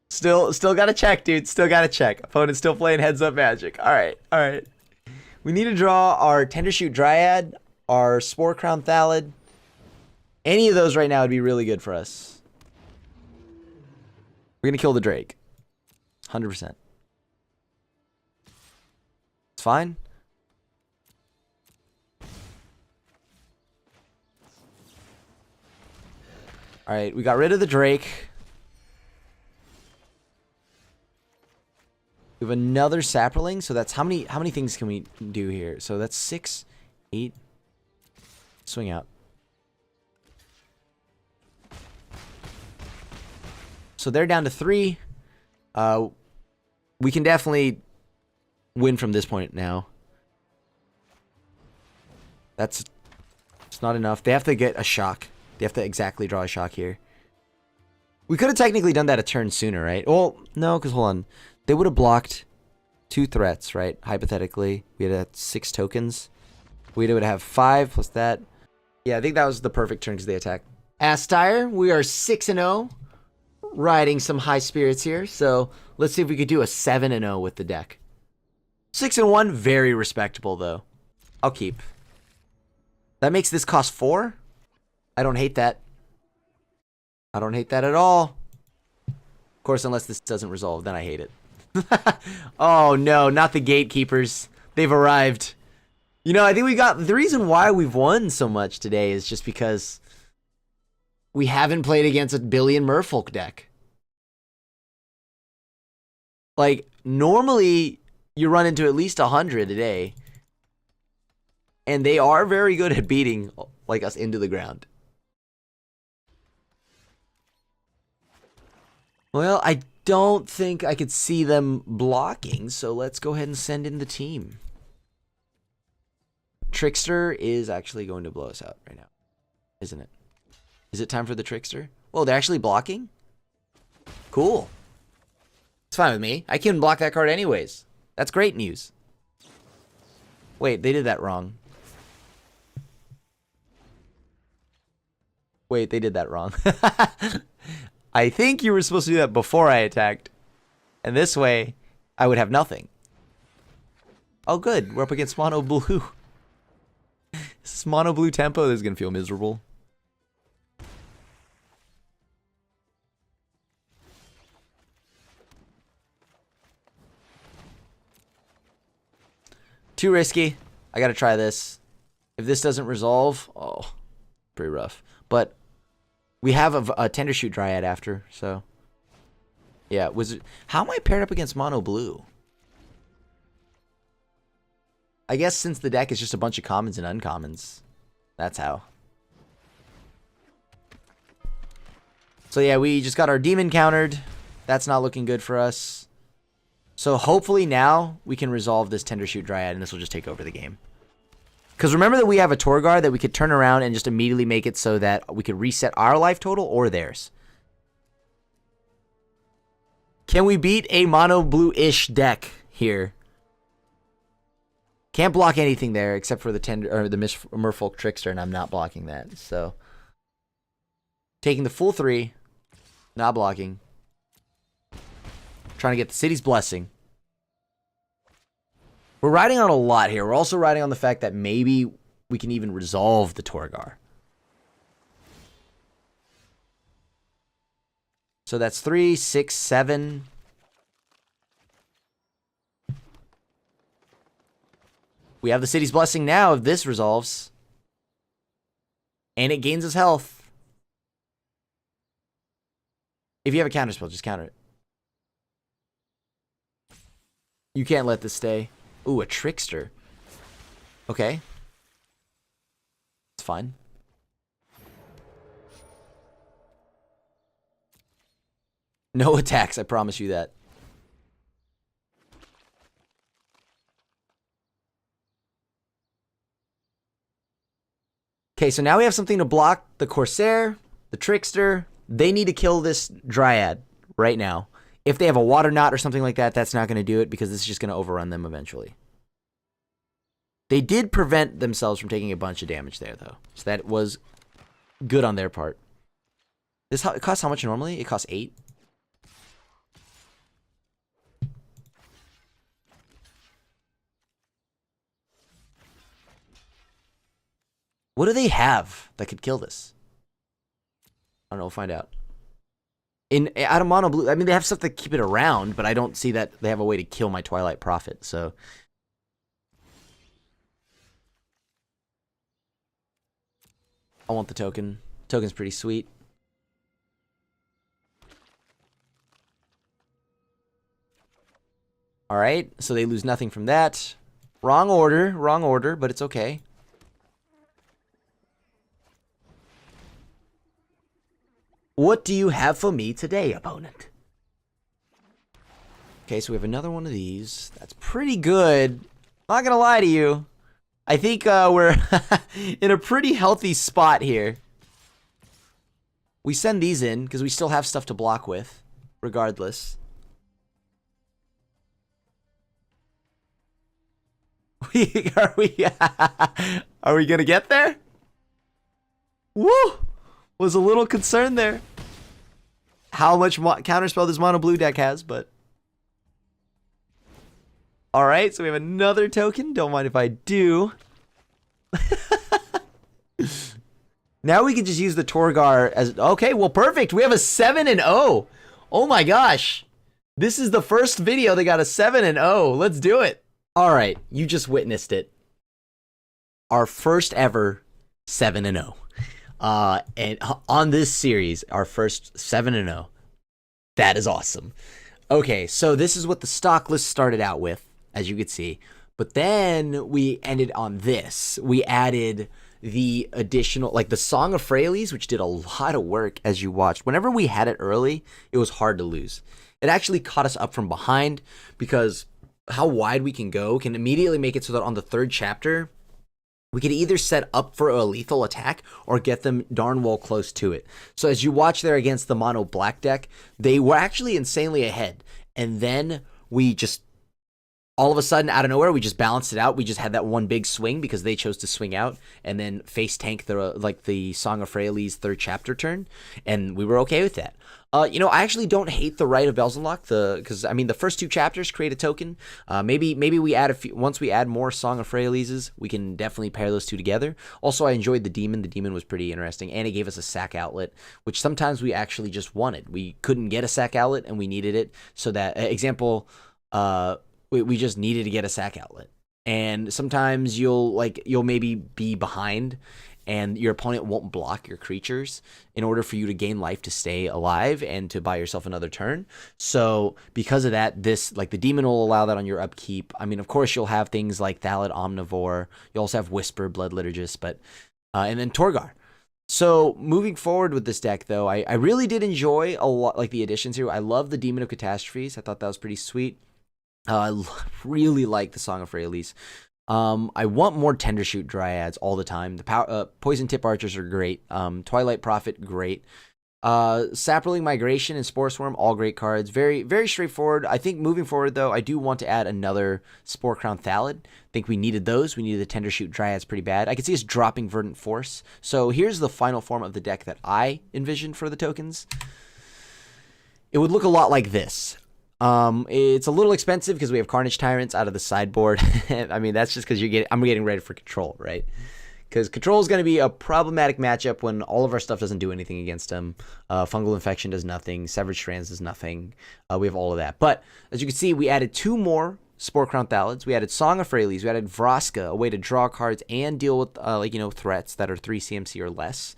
Speaker 1: Still gotta check, dude. Still gotta check. Opponent's still playing Heads Up Magic. All right. We need to draw our Tendershoot Dryad, our Spore Crown Thallid. Any of those right now would be really good for us. We're gonna kill the Drake. 100%. It's fine. All right, we got rid of the Drake. We have another Saproling, so that's how many things can we do here? So that's 6, 8. Swing out. So they're down to 3. We can definitely win from this point now. It's not enough. They have to get a shock. They have to exactly draw a shock here. We could have technically done that a turn sooner, right? Well, no, because hold on. They would have blocked 2 threats, right? Hypothetically. We had 6 tokens. We would have 5 plus that. Yeah, I think that was the perfect turn because they attacked. Astire, we are 6-0. Riding some high spirits here. So let's see if we could do a 7-0 with the deck. 6-1, very respectable though. I'll keep. That makes this cost 4. I don't hate that. I don't hate that at all. Of course, unless this doesn't resolve, then I hate it. Oh no, not the gatekeepers. They've arrived. You know, I think we got... The reason why we've won so much today is just because we haven't played against a billion Merfolk deck. Like, normally you run into at least 100 a day. And they are very good at beating like us into the ground. Well, I don't think I could see them blocking, so let's go ahead and send in the team. Trickster is actually going to blow us out right now, isn't it? Is it time for the Trickster? Well, they're actually blocking? Cool. It's fine with me. I can block that card anyways. That's great news. Wait, they did that wrong. Wait, they did that wrong. I think you were supposed to do that before I attacked. And this way, I would have nothing. Oh, good. We're up against mono blue. This mono blue tempo is going to feel miserable. Too risky. I got to try this. If this doesn't resolve, oh, pretty rough. But we have a Tendershoot Dryad after, so yeah. How am I paired up against mono blue? I guess since the deck is just a bunch of commons and uncommons, that's how. So yeah, we just got our demon countered. That's not looking good for us. So hopefully now we can resolve this Tendershoot Dryad and this will just take over the game. Because remember that we have a Torgar that we could turn around and just immediately make it so that we could reset our life total or theirs. Can we beat a mono blue-ish deck here? Can't block anything there except for the Merfolk Trickster, and I'm not blocking that. So taking the full 3, not blocking. Trying to get the city's blessing. We're riding on a lot here. We're also riding on the fact that maybe we can even resolve the Torgar. So that's 3, 6, 7. We have the city's blessing now if this resolves. And it gains us health. If you have a counterspell, just counter it. You can't let this stay. Ooh, a trickster. Okay. It's fine. No attacks, I promise you that. Okay, so now we have something to block the Corsair, the Trickster. They need to kill this Dryad right now. If they have a Water Knot or something like that, that's not going to do it because this is just going to overrun them eventually. They did prevent themselves from taking a bunch of damage there, though. So that was good on their part. This it costs how much normally? It costs 8. What do they have that could kill this? I don't know. We'll find out. Out of mono blue, I mean, they have stuff to keep it around, but I don't see that they have a way to kill my Twilight Prophet, so. I want the token. Token's pretty sweet. Alright, so they lose nothing from that. Wrong order, but it's okay. What do you have for me today, opponent? Okay, so we have another one of these. That's pretty good. Not gonna lie to you. I think we're in a pretty healthy spot here. We send these in because we still have stuff to block with, regardless. Are we gonna get there? Woo! Was a little concerned there. How much counterspell this mono blue deck has, but. Alright, so we have another token. Don't mind if I do. Now we can just use the Torgar as. Okay, well, perfect. We have a 7-0. Oh my gosh. This is the first video that got a 7-0. Let's do it. Alright, you just witnessed it. Our first ever 7-0. And on this series, our first 7-0. That is awesome. Okay, so this is what the stock list started out with, as you could see. But then we ended on this. We added the additional, like the Song of Freyalise, which did a lot of work as you watched. Whenever we had it early, it was hard to lose. It actually caught us up from behind because how wide we can go can immediately make it so that on the 3rd chapter, we could either set up for a lethal attack or get them darn well close to it. So as you watch there against the mono black deck, they were actually insanely ahead. And then we just, all of a sudden, out of nowhere, we just balanced it out. We just had that one big swing because they chose to swing out and then face tank the Song of Freyalise 3rd chapter turn. And we were okay with that. You know, I actually don't hate the Rite of Belzenlock, because I mean the first 2 chapters create a token. Maybe we add a few. Once we add more Song of Freyalises, we can definitely pair those 2 together. Also, I enjoyed the Demon. The Demon was pretty interesting, and it gave us a sack outlet, which sometimes we actually just wanted. We couldn't get a sack outlet, and we needed it. So that example, we just needed to get a sack outlet. And sometimes you'll maybe be behind and your opponent won't block your creatures in order for you to gain life to stay alive and to buy yourself another turn. So because of that, the Demon will allow that on your upkeep. I mean, of course, you'll have things like Thallid Omnivore. You also have Whisper, Blood Liturgist, but and then Torgar. So moving forward with this deck, though, I really did enjoy a lot, like the additions here. I love the Demon of Catastrophes. I thought that was pretty sweet. I really like the Song of Freyalise. I want more Tendershoot Dryads all the time. The Poison Tip Archers are great. Twilight Prophet, great. Saproling Migration and Spore Swarm, all great cards. Very, very straightforward. I think moving forward, though, I do want to add another Spore Crown Thallid. I think we needed those. We needed the Tendershoot Dryads pretty bad. I could see us dropping Verdant Force. So here's the final form of the deck that I envisioned for the tokens. It would look a lot like this. It's a little expensive because we have Carnage Tyrants out of the sideboard. I mean, that's just because I'm getting ready for Control, right? Because Control is going to be a problematic matchup when all of our stuff doesn't do anything against him. Fungal Infection does nothing. Severed Strands does nothing. We have all of that. But as you can see, we added 2 more Spore Crown Thalids. We added Song of Freyleys. We added Vraska, a way to draw cards and deal with threats that are 3 CMC or less.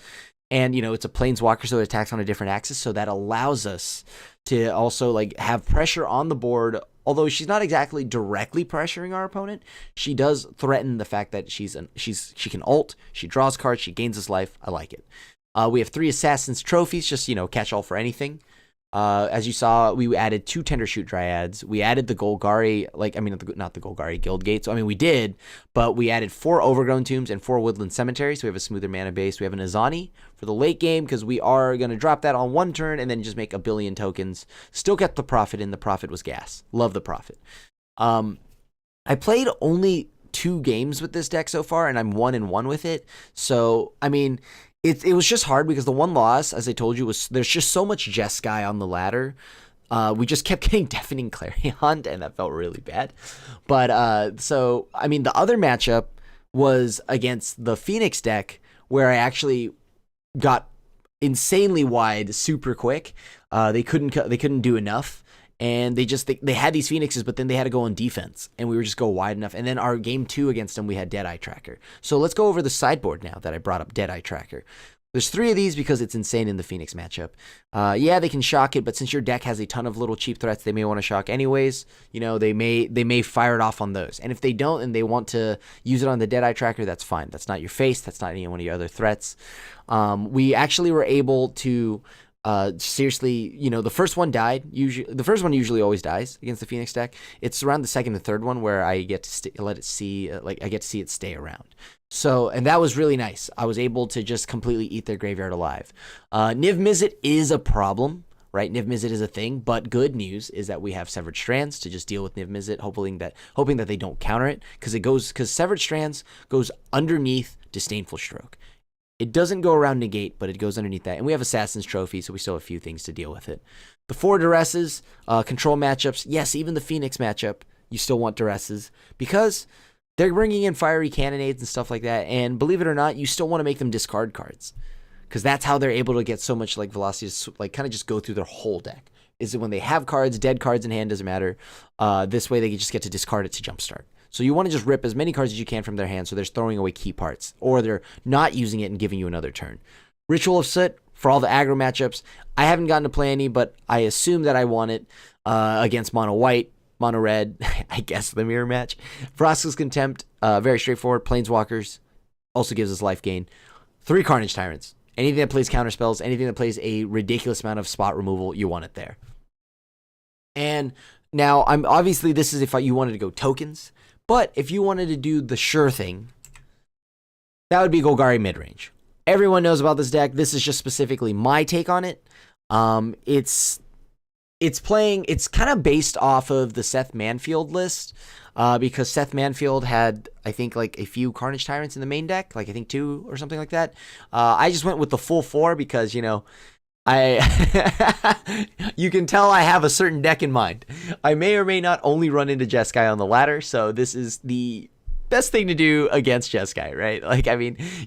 Speaker 1: And, it's a Planeswalker, so it attacks on a different axis. So that allows us to also, have pressure on the board. Although she's not exactly directly pressuring our opponent, she does threaten the fact that she can ult, she draws cards, she gains us life. I like it. We have 3 Assassin's Trophies, just, catch all for anything. As you saw, we added 2 Tendershoot Dryads. We added the Golgari, not the Golgari Guildgate. So, we did, but we added 4 Overgrown Tombs and 4 Woodland Cemeteries. So we have a smoother mana base. We have an Azani for the late game because we are going to drop that on 1 turn and then just make a billion tokens. Still get the Prophet in. The Prophet was gas. Love the Prophet. I played only 2 games with this deck so far, and I'm 1-1 with it. So, it was just hard because the one loss, as I told you, was there's just so much Jeskai on the ladder. We just kept getting Deafening Clarion, and that felt really bad. But the other matchup was against the Phoenix deck, where I actually got insanely wide super quick. They couldn't do enough. And they had these Phoenixes, but then they had to go on defense, and we were just go wide enough. And then our game 2 against them, we had Deadeye Tracker. So let's go over the sideboard now that I brought up Deadeye Tracker. There's 3 of these because it's insane in the Phoenix matchup. Yeah, they can shock it, but since your deck has a ton of little cheap threats, they may want to shock anyways. They may fire it off on those. And if they don't and they want to use it on the Deadeye Tracker, that's fine. That's not your face. That's not any one of your other threats. We actually were able to... seriously, the first one died. The first one usually always dies against the Phoenix deck. It's around the second and third one where I get to I get to see it stay around. So, and that was really nice. I was able to just completely eat their graveyard alive. Niv Mizzet is a problem, right? Niv Mizzet is a thing, but good news is that we have Severed Strands to just deal with Niv Mizzet, hoping that they don't counter it, because Severed Strands goes underneath Disdainful Stroke. It doesn't go around negate, but it goes underneath that. And we have Assassin's Trophy, so we still have a few things to deal with it. The 4 Duresses, control matchups. Yes, even the Phoenix matchup, you still want Duresses because they're bringing in fiery cannonades and stuff like that. And believe it or not, you still want to make them discard cards because that's how they're able to get so much velocity to kind of just go through their whole deck. Is that when they have cards, dead cards in hand, doesn't matter. This way they just get to discard it to jumpstart. So you want to just rip as many cards as you can from their hand so they're throwing away key parts, or they're not using it and giving you another turn. Ritual of Soot, for all the aggro matchups, I haven't gotten to play any, but I assume that I want it against Mono White, Mono Red, I guess the mirror match. Vraska's Contempt, very straightforward. Planeswalkers, also gives us life gain. 3 Carnage Tyrants. Anything that plays counter spells, anything that plays a ridiculous amount of spot removal, you want it there. And now, obviously this is if you wanted to go tokens. But if you wanted to do the sure thing, that would be Golgari Midrange. Everyone knows about this deck. This is just specifically my take on it. It's kind of based off of the Seth Manfield list, because Seth Manfield had, I think, a few Carnage Tyrants in the main deck, I think 2 or something like that. I just went with the full 4 because, you can tell I have a certain deck in mind. I may or may not only run into Jeskai on the ladder, so this is the best thing to do against Jeskai, right?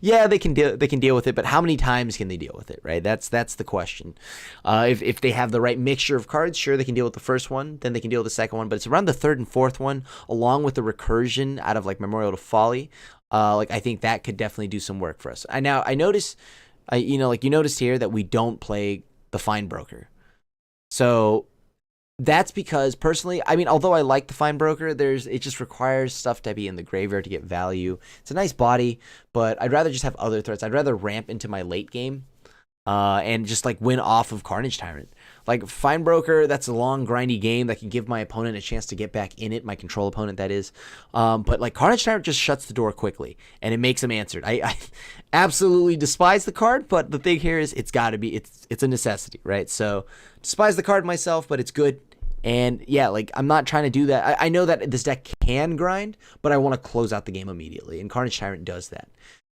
Speaker 1: Yeah, they can deal with it, but how many times can they deal with it, right? That's the question. If they have the right mixture of cards, sure, they can deal with the first one, then they can deal with the second one, but it's around the third and fourth one, along with the recursion out of Memorial to Folly. I think that could definitely do some work for us. I notice. You noticed here that we don't play the Fine Broker. So that's because personally, although I like the Fine Broker, it just requires stuff to be in the graveyard to get value. It's a nice body, but I'd rather just have other threats. I'd rather ramp into my late game and just win off of Carnage Tyrant. Fine Broker, that's a long, grindy game that can give my opponent a chance to get back in it, my control opponent, that is. But Carnage Tyrant just shuts the door quickly, and it makes them answered. I absolutely despise the card, but the thing here is it's got to be, it's a necessity, right? So, despise the card myself, but it's good. And yeah, I'm not trying to do that. I know that this deck can grind, but I want to close out the game immediately, and Carnage Tyrant does that.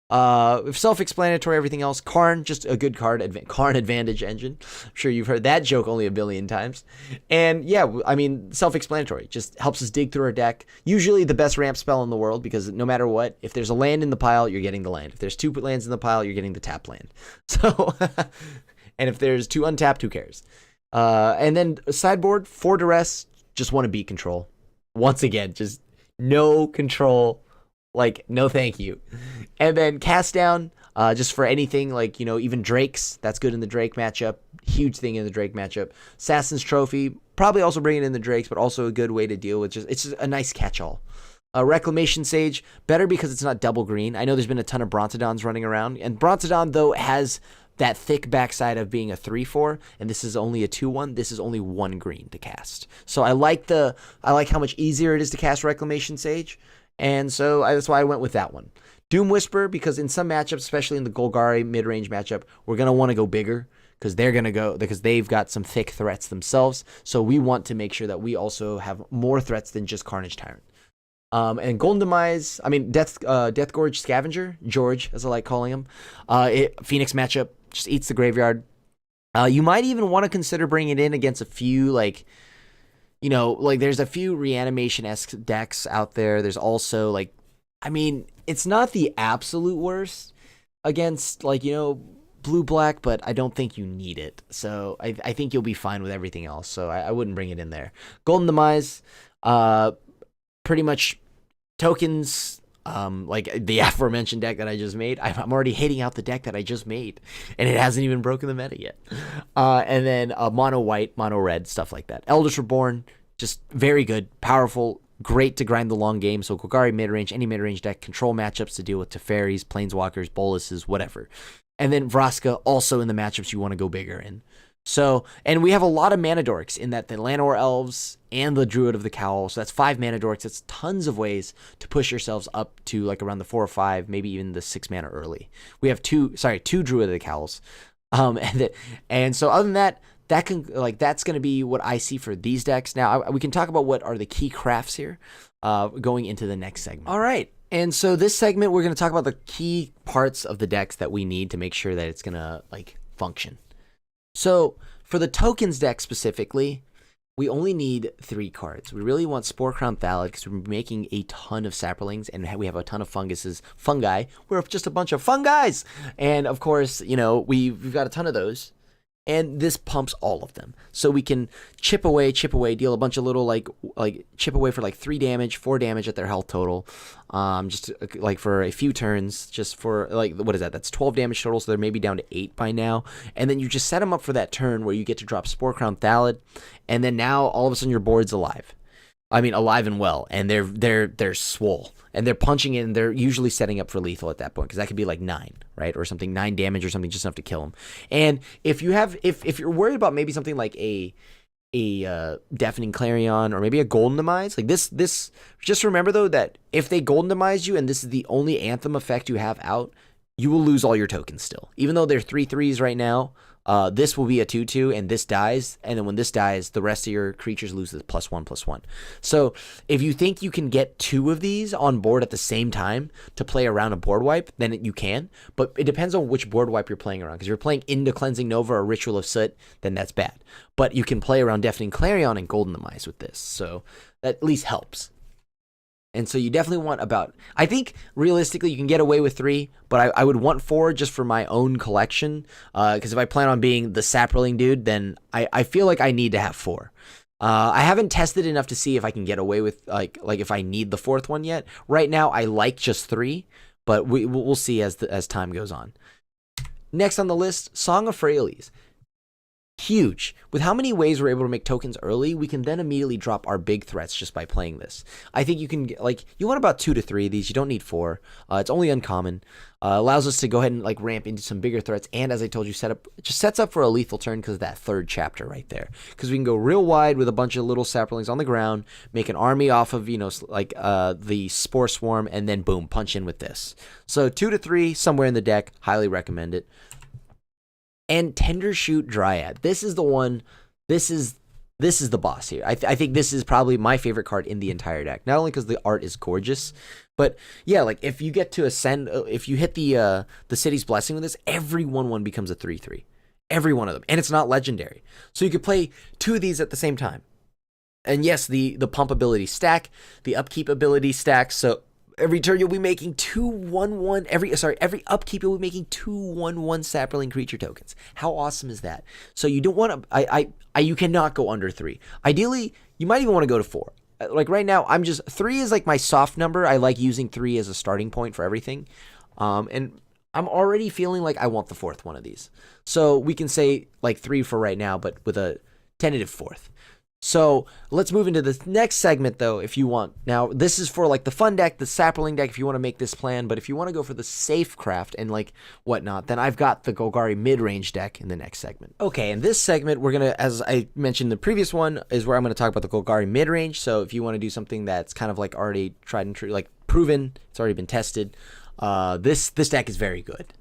Speaker 1: Self-explanatory, everything else. Karn, just a good card. Karn Advantage Engine. I'm sure you've heard that joke only a billion times. And yeah, I mean, self-explanatory. Just helps us dig through our deck. Usually the best ramp spell in the world, because no matter what, if there's a land in the pile, you're getting the land. If there's 2 lands in the pile, you're getting the tap land. So, and if there's 2 untapped, who cares? And then sideboard, 4 duress, just want to beat control. Once again, just no control. Like, no thank you. And then cast down, just for anything like, even Drakes. That's good in the Drake matchup. Huge thing in the Drake matchup. Assassin's Trophy, probably also bringing in the Drakes, but also a good way to deal with it's just a nice catch-all. Reclamation Sage, better because it's not double green. I know there's been a ton of Brontodons running around, and Brontodon, though, has that thick backside of being a 3/4, and this is only a 2/1. This is only 1 green to cast. So I like how much easier it is to cast Reclamation Sage. And so that's why I went with that one. Doom Whisper, because in some matchups, especially in the Golgari mid-range matchup, we're going to want to go bigger because they've got some thick threats themselves. So we want to make sure that we also have more threats than just Carnage Tyrant. And Golden Demise, Death Gorge Scavenger, George, as I like calling him. Phoenix matchup, just eats the graveyard. You might even want to consider bringing it in against a few, there's a few reanimation-esque decks out there. There's also, it's not the absolute worst against, blue-black, but I don't think you need it. So I think you'll be fine with everything else. So I wouldn't bring it in there. Golden Demise, pretty much tokens, like the aforementioned deck that I just made. I'm already hating out the deck that I just made, and it hasn't even broken the meta yet. And then mono white, mono red, stuff like that. Eldritch Reborn, just very good, powerful, great to grind the long game. So Golgari midrange, any midrange deck, control matchups to deal with Teferis, Planeswalkers, Boluses, whatever. And then Vraska, also in the matchups you want to go bigger in. So, and we have a lot of mana dorks in that, the Llanowar Elves and the Druid of the Cowl. So that's 5 mana dorks. That's tons of ways to push yourselves up to around the 4 or 5, maybe even the 6 mana early. We have two Druid of the Cowls. And so other than that, that's going to be what I see for these decks. Now, we can talk about what are the key crafts here going into the next segment. All right. And so this segment, we're going to talk about the key parts of the decks that we need to make sure that it's going to function. So for the tokens deck specifically, we only need 3 cards. We really want Spore Crown Thallid because we're making a ton of saprolings and we have a ton of fungi. We're just a bunch of fungis. And of course, we've got a ton of those. And this pumps all of them. So we can chip away, deal a bunch of little chip away for 3 damage, 4 damage at their health total. Just for a few turns, just for what is that? That's 12 damage total, so they're maybe down to 8 by now. And then you just set them up for that turn where you get to drop Spore Crown Thallid, and then now all of a sudden your board's alive. Alive and well, and they're swole, and they're punching in. They're usually setting up for lethal at that point because that could be 9, right, or something, 9 damage or something, just enough to kill them. And if you're worried about maybe something like a Deafening Clarion or maybe a Golden Demise, this, just remember though that if they Golden Demise you and this is the only Anthem effect you have out, you will lose all your tokens still, even though they're 3/3s right now. This will be a 2/2, and this dies, and then when this dies, the rest of your creatures lose the +1/+1. So if you think you can get 2 of these on board at the same time to play around a board wipe, then you can, but it depends on which board wipe you're playing around, because if you're playing into Cleansing Nova or Ritual of Soot, then that's bad. But you can play around Deafening Clarion and Golden Demise with this, so that at least helps. And so you definitely want I think realistically you can get away with 3, but I would want 4 just for my own collection. Because if I plan on being the Saproling dude, then I feel like I need to have 4. I haven't tested enough to see if I can get away with if I need the 4th one yet. Right now I like just 3, but we'll see as time goes on. Next on the list, Song of Freyalise. Huge. With how many ways we're able to make tokens early, we can then immediately drop our big threats just by playing this. I think you can you want about 2 to 3 of these. You don't need 4. It's only uncommon. Allows us to go ahead and ramp into some bigger threats. And as I told you, it just sets up for a lethal turn because of that 3rd chapter right there. Because we can go real wide with a bunch of little saplings on the ground, make an army off of the Spore Swarm, and then boom, punch in with this. So 2 to 3 somewhere in the deck. Highly recommend it. And Tender Shoot Dryad. This is the one. This is This is the boss here. I think this is probably my favorite card in the entire deck. Not only because the art is gorgeous, but yeah, like if you get to ascend, if you hit the city's blessing with this, every 1/1 becomes a 3/3. Every one of them, and it's not legendary. So you could play 2 of these at the same time. And yes, the pump ability stack, the upkeep ability stack. So every turn you'll be making 2/1/1. Every upkeep you'll be making 2/1/1 Saproling creature tokens. How awesome is that? So you don't want to. You cannot go under 3. Ideally, you might even want to go to 4. Like right now, 3 is like my soft number. I like using 3 as a starting point for everything. And I'm already feeling like I want the 4th one of these. So we can say like 3 for right now, but with a tentative 4th. So let's move into the next segment, though, if you want. Now, this is for like the fun deck, the Saproling deck, if you want to make this plan. But if you want to go for the safe craft and like whatnot, then I've got the Golgari Midrange deck in the next segment. Okay, in this segment, we're going to, as I mentioned, the previous one is where I'm going to talk about the Golgari Midrange. So if you want to do something that's kind of like already tried and true, like proven, it's already been tested, this deck is very good.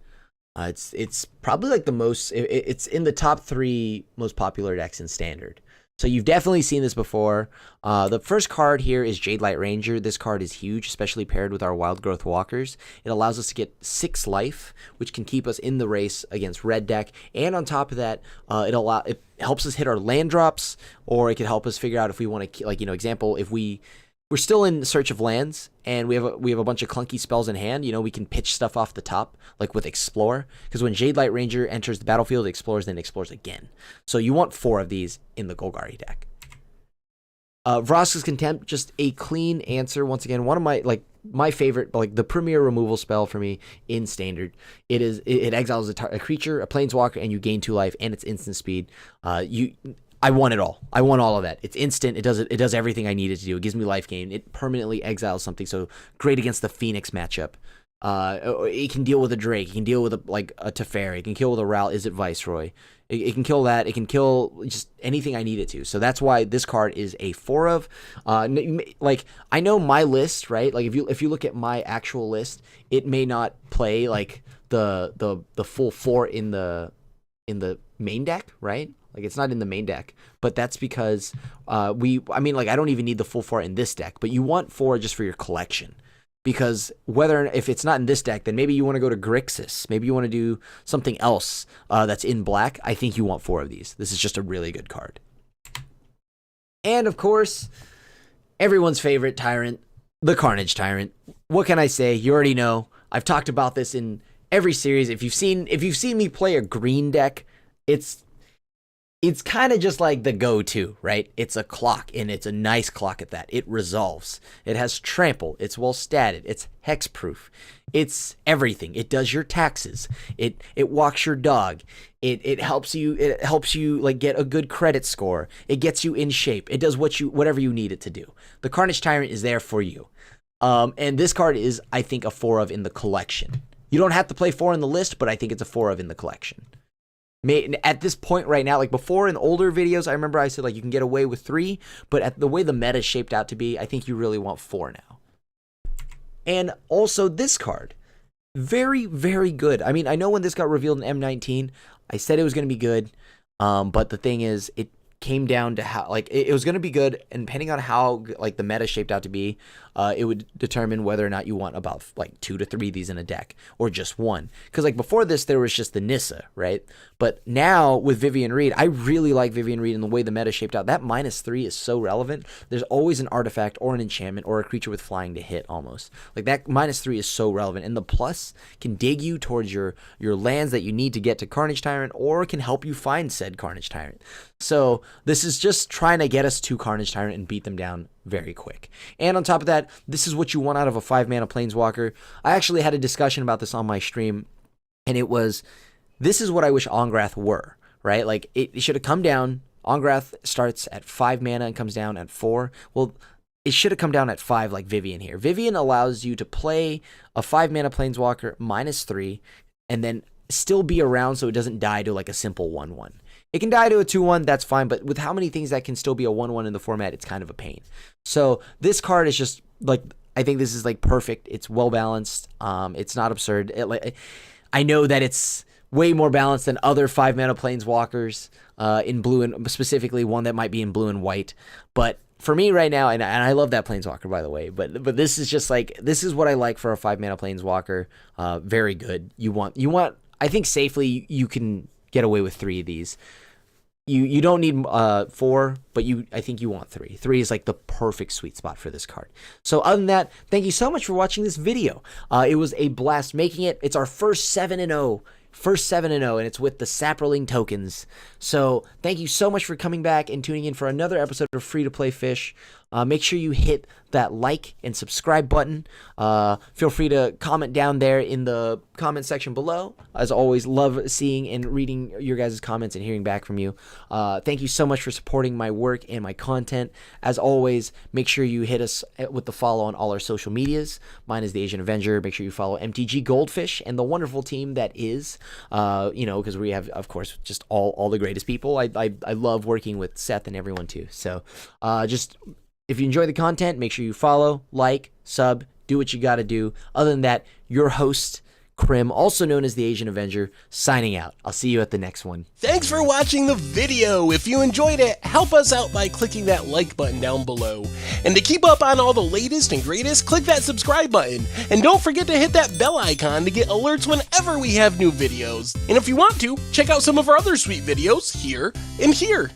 Speaker 1: It's probably like the most, it's in the top 3 most popular decks in Standard. So you've definitely seen this before. The first card here is Jadelight Ranger. This card is huge, especially paired with our Wild Growth Walkers. It allows us to get 6 life, which can keep us in the race against red deck. And on top of that, it helps us hit our land drops, or it can help us figure out if we want to, like, example, if we're still in search of lands and we have a bunch of clunky spells in hand, we can pitch stuff off the top, like with Explore, because when Jadelight Ranger enters the battlefield, it explores, then explores again. So you want 4 of these in the Golgari deck. Vraska's Contempt, just a clean answer. Once again, one of my favorite, like the premier removal spell for me in Standard. It exiles a creature, a planeswalker, and you gain 2 life, and it's instant speed. I want it all. I want all of that. It's instant. It does everything I need it to do. It gives me life gain. It permanently exiles something. So great against the Phoenix matchup. It can deal with a Drake. It can deal with a Teferi. It can kill with a Ral. Is it Viceroy? It can kill that. It can kill just anything I need it to. So that's why this card is a 4 of. Like I know my list, right? Like if you look at my actual list, it may not play like the full 4 in the main deck, right? Like it's not in the main deck, but that's because I don't even need the full 4 in this deck, but you want 4 just for your collection. Because if it's not in this deck, then maybe you want to go to Grixis. Maybe you want to do something else that's in black. I think you want 4 of these. This is just a really good card. And of course, everyone's favorite tyrant, the Carnage Tyrant. What can I say? You already know. I've talked about this in every series. If you've seen me play a green deck, it's kind of just like the go-to, right? It's a clock, and it's a nice clock at that. It resolves. It has trample. It's well statted. It's hexproof. It's everything. It does your taxes. It walks your dog. It helps you like get a good credit score. It gets you in shape. It does whatever you need it to do. The Carnage Tyrant is there for you. And this card is, I think, a 4 of in the collection. You don't have to play 4 in the list, but I think it's a 4 of in the collection. At this point right now, like before in older videos, I remember I said like you can get away with 3, but at the way the meta is shaped out to be, I think you really want 4 now. And also this card, very, very good. I mean, I know when this got revealed in M19, I said it was going to be good, but the thing is, it came down to how, like, it was going to be good, and depending on how, like, the meta shaped out to be, it would determine whether or not you want about, like, 2 to 3 of these in a deck, or just 1. Because, like, before this, there was just the Nissa, right? But now, with Vivian Reed, I really like Vivian Reed and the way the meta shaped out. That -3 is so relevant. There's always an artifact, or an enchantment, or a creature with flying to hit, almost. Like, that -3 is so relevant. And the plus can dig you towards your lands that you need to get to Carnage Tyrant, or can help you find said Carnage Tyrant. So, this is just trying to get us to Carnage Tyrant and beat them down very quick. And on top of that, this is what you want out of a 5-mana Planeswalker. I actually had a discussion about this on my stream, and it was, this is what I wish Ongrath were, right? Like, it should have come down. Ongrath starts at 5 mana and comes down at 4. Well, it should have come down at 5 like Vivian here. Vivian allows you to play a 5-mana Planeswalker -3, and then still be around so it doesn't die to like a simple 1/1. It can die to a 2/1, that's fine, but with how many things that can still be a 1/1 in the format, it's kind of a pain. So this card is just, like, I think this is, like, perfect. It's well-balanced. It's not absurd. I know that it's way more balanced than other 5-mana planeswalkers in blue, and specifically one that might be in blue and white. But for me right now, and I love that planeswalker, by the way, but this is just like, this is what I like for a 5-mana planeswalker. Very good. You want, I think safely you can get away with 3 of these. You don't need 4, but I think you want 3. 3 is like the perfect sweet spot for this card. So other than that, thank you so much for watching this video. It was a blast making it. It's our first 7-0. And it's with the Saproling tokens. So thank you so much for coming back and tuning in for another episode of Free to Play Fish. Make sure you hit that like and subscribe button. Feel free to comment down there in the comment section below. As always, love seeing and reading your guys' comments and hearing back from you. Thank you so much for supporting my work and my content. As always, make sure you hit us with the follow on all our social medias. Mine is the Asian Avenger. Make sure you follow MTG Goldfish and the wonderful team that is, because we have, of course, just all the greatest people. I love working with Seth and everyone too. So just, if you enjoy the content, make sure you follow, like, sub, do what you got to do. Other than that, your host, Krim, also known as the Asian Avenger, signing out. I'll see you at the next one.
Speaker 2: Thanks for watching the video. If you enjoyed it, help us out by clicking that like button down below. And to keep up on all the latest and greatest, click that subscribe button. And don't forget to hit that bell icon to get alerts whenever we have new videos. And if you want to, check out some of our other sweet videos here and here.